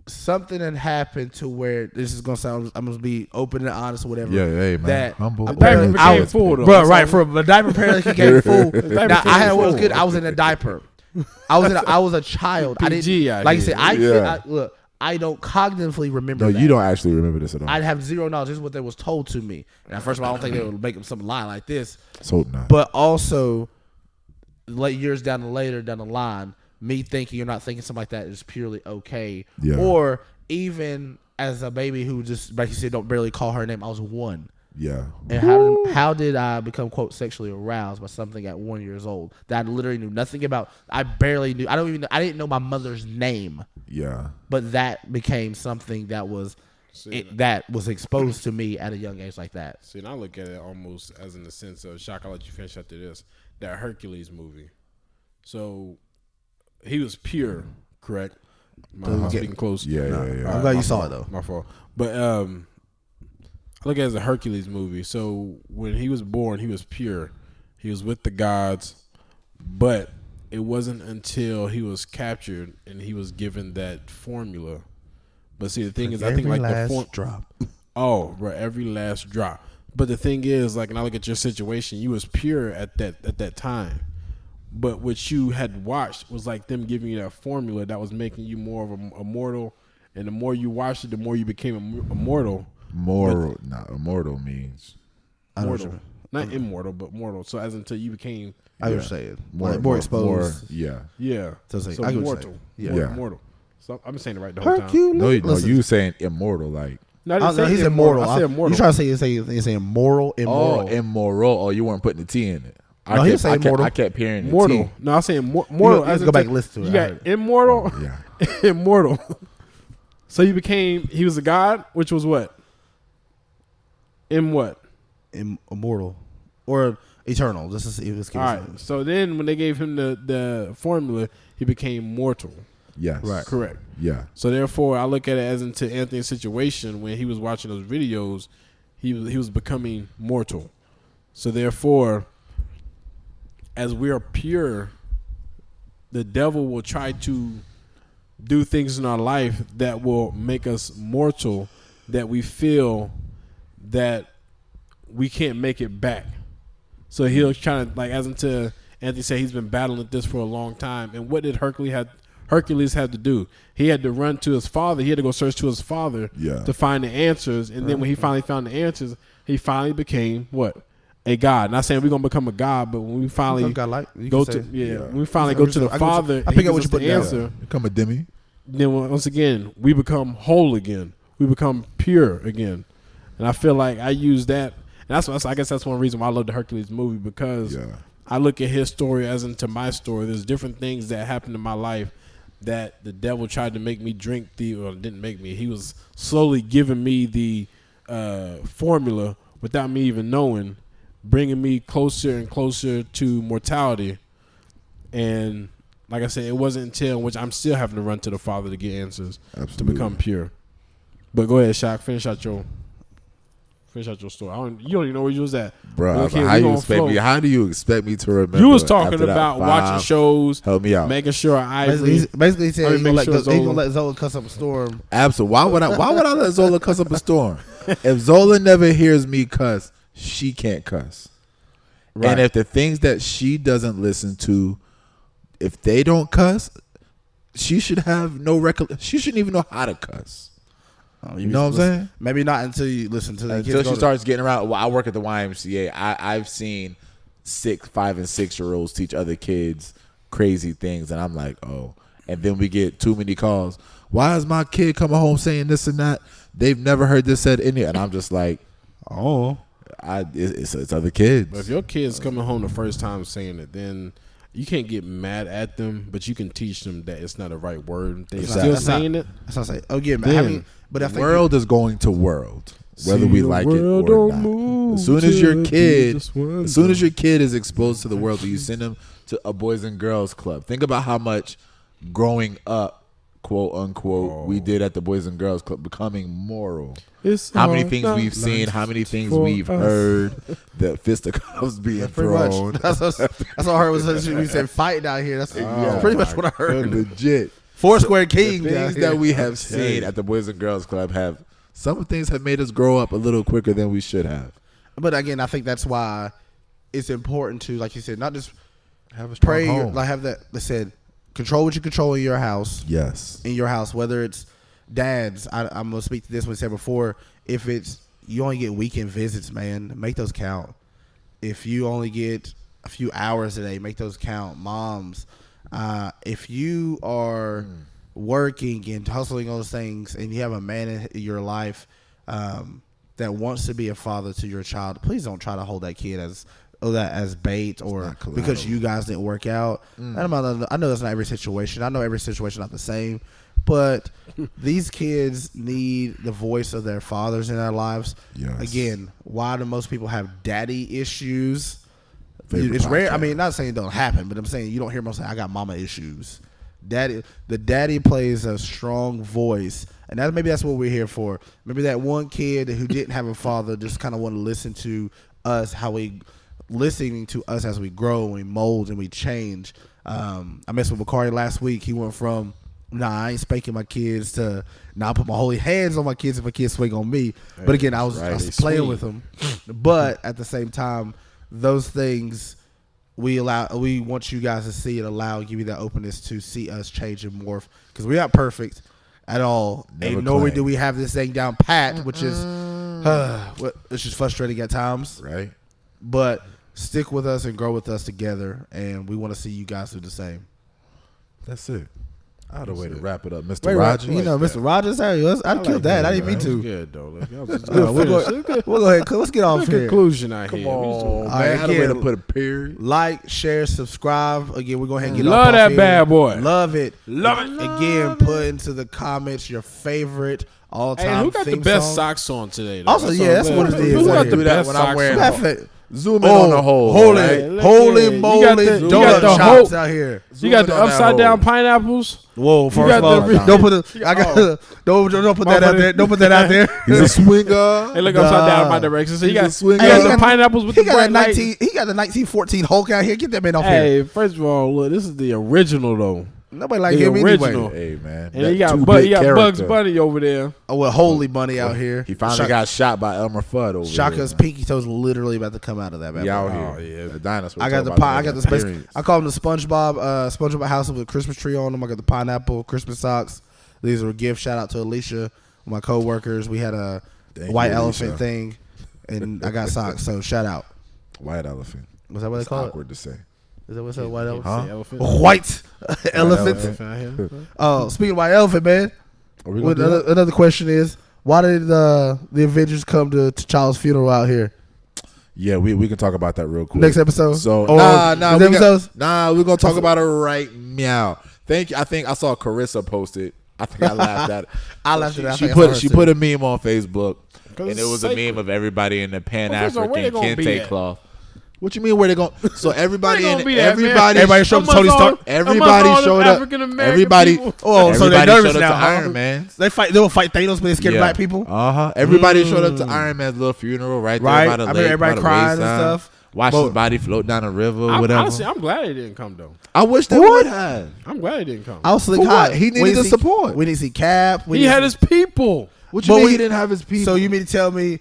something had happened to where this is gonna sound. I'm gonna be open and honest or whatever. Yeah, hey man, that humble. apparently Diaper became full though. bro. Right, from a diaper apparently became full. Now I had what was full. good. I was in a diaper. I was a child. I PG didn't out like I here. said. Look. I don't cognitively remember. No, that. you don't actually remember this at all. I'd have zero knowledge. This is what they was told to me. And first of all, I don't think they would make something lie like this. So not. But also, years down the line, me thinking or not thinking something like that is purely okay. Yeah. Or even as a baby who just, like you said, don't barely call her name. I was 1. Yeah. And how did I become, quote, sexually aroused by something at 1 year old that I literally knew nothing about? I barely knew. I didn't know my mother's name. Yeah. But that became something that was that was exposed to me at a young age like that. See, and I look at it almost as in the sense of, Shock, I'll let you finish after this, that Hercules movie. So he was pure, correct? I'm speaking close. Yeah. I'm glad you saw it though. My fault. But I look at it as a Hercules movie. So when he was born, he was pure. He was with the gods, but it wasn't until he was captured and he was given that formula. But see, the thing is, I think like the drop. Oh, right, every last drop. But the thing is, like, and I look at your situation, you was pure at that time. But what you had watched was like them giving you that formula that was making you more of a mortal. And the more you watched it, the more you became immortal. Immortal means Mortal. Not immortal, but mortal. So as until you became I was saying more exposed. yeah. So So mortal. Yeah. Mortal. So I've been saying it right the whole time. Hercules. No, you saying immortal like. No, I didn't say he's immortal. immortal. I said immortal. You trying to say you're saying moral, immoral? Oh, immoral. Oh, you weren't putting the T in it. No, he was saying mortal. I kept hearing the Mortal. T. No, I'm saying mortal. You go back and listen to it. You got immortal, Yeah. immortal. So he was a god, which was what? In what? Immortal or eternal. This is All right. So then when they gave him the formula, he became mortal. Yes. Right. Correct. Yeah. So therefore, I look at it as into Anthony's situation when he was watching those videos, he was becoming mortal. So therefore, as we are pure, the devil will try to do things in our life that will make us mortal, that we feel that we can't make it back. So he'll try to, like, as into Anthony said, he's been battling this for a long time. And what did Hercules have to do? He had to run to his father. He had to go search to his father to find the answers. And then when he finally found the answers, he finally became what? A god. Not saying we're gonna become a god, but when we finally go to when we finally go to the Father, I pick up what you put down. answer. Become a demi. Then once again, we become whole again. We become pure again. And I feel like I use that. And I guess that's one reason why I love the Hercules movie, because I look at his story as into my story. There's different things that happened in my life that the devil tried to make me drink didn't make me. He was slowly giving me the formula without me even knowing, bringing me closer and closer to mortality. And like I said, it wasn't until which I'm still having to run to the Father to get answers to become pure. But go ahead, Shaq. Finish out your story. You don't even know where you was at, bro. Okay, How do you expect me to remember? You was talking about watching shows. Help me out. Making sure Ivory. Basically, he said he's gonna let Zola cuss up a storm. Absolutely. Why would I let Zola cuss up a storm? If Zola never hears me cuss, she can't cuss. Right. And if the things that she doesn't listen to, if they don't cuss, she should have no record. She shouldn't even know how to cuss. You know what I'm saying? Maybe not until you listen to the until she starts getting around. Well, I work at the YMCA. I've seen 5 and 6 year olds teach other kids crazy things, and I'm like, oh. And then we get too many calls. Why is my kid coming home saying this and that? They've never heard this said in here, and I'm just like, oh, it's other kids. But if your kid's coming home the first time saying it, then you can't get mad at them, but you can teach them that it's not a right word. They're still saying it. That's not saying. Oh, yeah, but the world is going to world. whether we like it or not. As soon as your kid is exposed to the world, you send them to a Boys and Girls Club. Think about how much growing up, quote unquote, we did at the Boys and Girls Club, becoming moral. How many things we've seen, how many things we've heard, the fisticuffs being thrown. That's all I heard was we said fight down here. That's pretty much what I heard. Legit. Foursquare King. The things that we have seen at the Boys and Girls Club some things have made us grow up a little quicker than we should have. But again, I think that's why it's important to, like you said, not just Have a strong pray, home. like have that. They said, control what you control in your house. Yes. In your house, whether it's dads, I'm gonna speak to this one said before. If it's you only get weekend visits, man, make those count. If you only get a few hours a day, make those count. Moms, if you are working and hustling those things, and you have a man in your life that wants to be a father to your child, please don't try to hold that kid as bait or because you guys didn't work out. I know that's not every situation. I know every situation not the same, but these kids need the voice of their fathers in their lives. Yes. Again, why do most people have daddy issues? Favorite It's rare. podcast. I mean, not saying it don't happen, but I'm saying you don't hear most say, I got mama issues. The daddy plays a strong voice, and maybe that's what we're here for. Maybe that one kid who didn't have a father just kind of want to listen to us, listening to us as we grow and we mold and we change. I messed with Bakari last week. He went from, I ain't spanking my kids to, I put my holy hands on my kids if a kid swing on me. But again, I was playing with them. But at the same time, those things we want you guys to see and give you that openness to see us change and morph, because we're not perfect at all. And nor do we have this thing down pat, which is it's just frustrating at times. Right. But stick with us and grow with us together, and we want to see you guys do the same. That's it. I had a way to wrap it up, Mr. Rogers. Mr. Rogers, I killed that. I didn't mean to. Good though. We'll go ahead. Let's get off here. Conclusion out here. Oh, man, I had a way to put a period. Like, share, subscribe. Again, we're going to get Love off that here. bad boy. Love it. Love it. Again, put into the comments your favorite all-time Hey, who got the theme best song. socks on today? Though? Also, yeah, that's what it is. Who got Hey, the do that best when I'm socks wearing on? Zoom in on the whole. Holy You got moly, the- you donut got the shops whole- out here. You got the Zoom in on that upside down hole. pineapples. Whoa, first got of all, the- don't put it. I got don't put that out there. Don't put that out there. He's a swinger. They look upside down in my direction. So you got, swing you got guy. the pineapples with He the got bright a light. He got the 1914 Hulk out here. Get that man off here. Hey, first of all, look, this is the original though. Nobody like The him original. anyway. Hey, man. And you got Bugs Bunny over there. Oh, well, Holy Bunny out here. He finally got shot by Elmer Fudd over Shaka's pinky toes literally about to come out of that. there. Bad He boy. out here. The dinosaur. I got the pie. I got the special. I call them the SpongeBob house with a Christmas tree on them. I got the pineapple Christmas socks. These are a gift. Shout out to Alicia, my coworkers. We had a white elephant thing, and I got socks. So shout out. White elephant. Was that what they It's call it? awkward to say. Is that what's that white elephant? Huh? Elephant. White elephant. Elephant out here. Oh, speaking of white elephant, man. Are we gonna do that? Another question is, why did the Avengers come to T'Challa's funeral out here? Yeah, we can talk about that real quick. Next episode. So Or nah, next episodes? we're gonna talk about it right now. Thank you. I think I saw Carissa post it. I think I laughed at it. I laughed at it. I She think I saw her she too. put a meme on Facebook, and it's it was a sacred. meme of everybody in the Pan Well, first of all, where they African gonna be kente at? cloth. What you mean where they going? So everybody Where they in gonna be at, man? everybody showed up to Tony Stark. Everybody showed up. Everybody. Oh, so they're everybody nervous showed up now. to huh? Iron Man's. They'll fight Thanos, but they scared of black people. Everybody showed up to Iron Man's little funeral right there Right. by the I lake. remember everybody by the crying and wayside. stuff. Watch But- his body float down a river or whatever. Honestly, I'm glad he didn't come though. I wish they What? would have. I'm glad he didn't come. I was For like, what? He needed the support. We need to see Cap. He had his people. What you But mean we- he didn't have his people? So you mean to tell me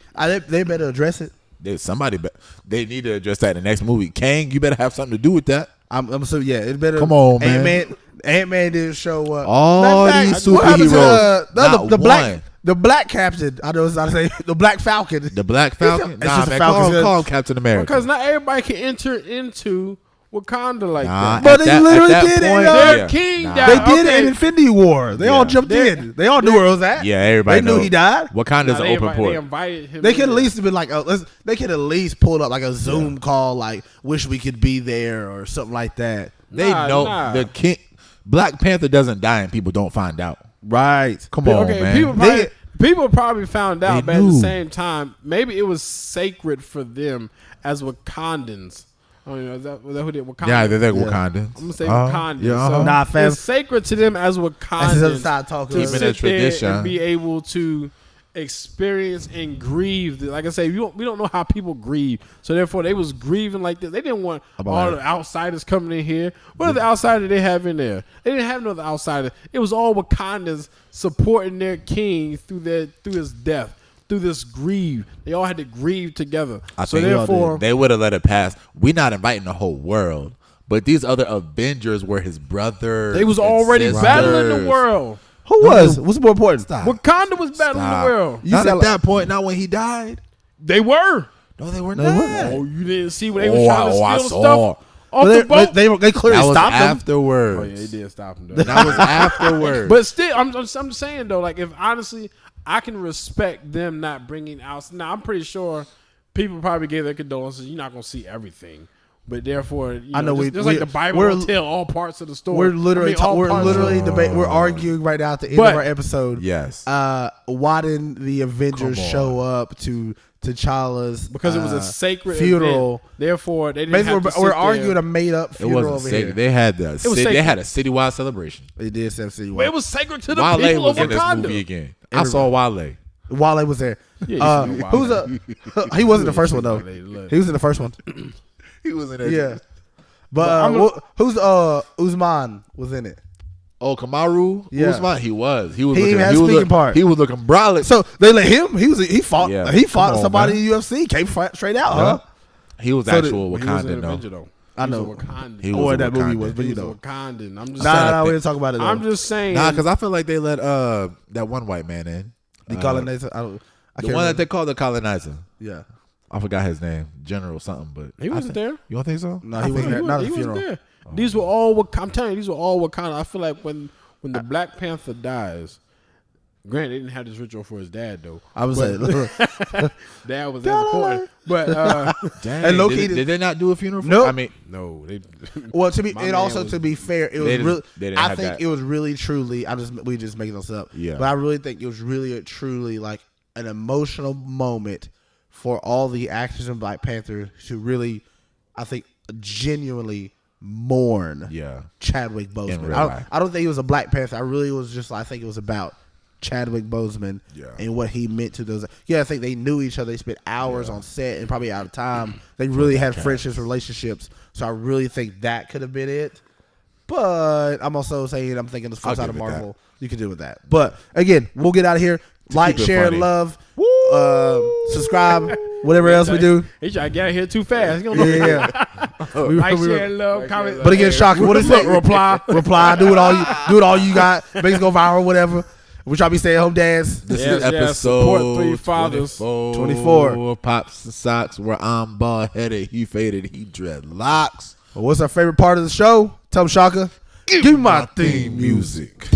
they better address it? They need to address that in the next movie. Kang, you better have something to do with that. I'm so yeah. It better. Come on, man. Ant-Man didn't show up. All Matter of these fact, what happened to, superheroes, not the black one. the black captain. I know it's not to say the Black Falcon. The Black Falcon? It's Nah, just a man, Falcon. call him Captain America. Because not everybody can enter into Wakanda like that. But at they that- literally at that did it, point, yo. Their king Nah. died. They did Okay. it in Infinity War. They all jumped in. They all knew where it was at. Yeah, everybody They knew know. he died. Wakanda's Nah, an open They port. invited him. They in could at there. least have been like, they could at least pull up like a Zoom call, like "Wish we could be there" or something like that. They Nah, know nah. the king. Black Panther doesn't die and people don't find out. Right. Come on, Okay, man. people They- People probably found out, They but at the knew. same time, maybe it was sacred for them as Wakandans. Oh, you know, is that who they Wakanda? Yeah, they're Yeah. Wakandans. I'm gonna say Wakandans. Yeah, So Nah, fam. it's sacred to them as That's his other Wakandans side talking. to Keeping sit that tradition. there and be able to experience and grieve. Like I say, we don't know how people grieve, so therefore they was grieving like this. They didn't want all the outsiders coming in here. What other outsider they have in there? They didn't have no other outsider. It was all Wakandans supporting their king through his death. Through this grieve, they all had to grieve together. I So think therefore, they would have let it pass. We're not inviting the whole world, but these other Avengers were his brothers. they was and already sisters. battling the world. Who was? What's more important? Stop. Wakanda was battling Stop. the world. You Not said at like- that point. Not when he died. They were. No, they were No, not. they wasn't. Oh, you didn't see when they were trying to I steal saw. stuff off But the boat. they clearly That was stopped them. afterwards. Oh yeah, they did stop him. Though. That was afterwards. But still, I'm just saying though, like if honestly, I can respect them not bringing out. Now I'm pretty sure people probably gave their condolences. You're not gonna see everything, but therefore, you know, I know just like the Bible we're- don't tell all parts of the story. We're literally I mean, all we're parts literally of- debate. We're arguing right now at the end But- of our episode. yes. Why didn't the Avengers Come on. show up to T'Challa's because it was a sacred funeral? event. Therefore, they didn't Basically, have to we're sit arguing there. a made up it funeral wasn't over sacred. here. They had was they sacred. had a citywide celebration. They did Sam City. Well, it was sacred to the Wale people was of in this Wakanda. movie again. I saw Wale. Wale was there. Yeah, you know Who's Wale. he wasn't the first one though. Look. He was in the first one. He was in there. Yeah. But I'm a- who's Usman was in it? Oh, Kamaru Yeah. Usman. He was. He was. He looking, even had he was speaking look- part. He was looking brolic. So they let him. He fought. Yeah. He fought Come on, somebody man. in UFC. Came straight out, huh? He was So actual He was an Wakandan though. Avenger, though. I He was know. a Wakandan. He Or was a that movie Wakandan. was, but He you was a know. Wakandan. I'm just Nah, saying. nah, we didn't talk about it. Though. I'm just saying. Nah, because I feel like they let that one white man in. the colonizer. I The can't one that remember. they called the colonizer. Yeah. I forgot his name, General something, but He wasn't there. You don't think so? No, he wasn't there. Not at the He wasn't funeral. there. These were all. I'm telling you, these were all Wakanda. I feel like when the Black Panther dies, granted, they didn't have this ritual for his dad though. I was saying. Dad was as important, but Dang, And low did, key- did they not do a funeral for Nope. I mean, no, they. Well, to be My and man also was- to be fair, it was They didn't- really. they didn't I have think that. it was really truly. We just making this up. Yeah. But I really think it was really truly like an emotional moment for all the actors in Black Panther to really, I think, genuinely mourn yeah. Chadwick In Boseman. real I life. don't think it was a Black Panther. I really was just. I think it was about Chadwick Boseman Yeah. and what he meant to those. Yeah, I think they knew each other. They spent hours on set and probably out of time. They really had friendships, relationships. So I really think that could have been it. But I'm also saying I'm thinking the flip I'll side give of it Marvel. You can do with that. But again, we'll get out of here. Like, keep it share, funny. love, subscribe, whatever else we do. He tried to get out here too fast. He don't know. Yeah. Like, share, love, comment. But again, Shaka, what is it? Reply. Do it all you got. Make it go viral, whatever. We try to be stay at home dads. This Yes, is yes, episode support three fathers. 24. Pops and socks where I'm bald headed. He faded. He dreadlocks. What's our favorite part of the show? Tell them, Shaka. Give me my theme music.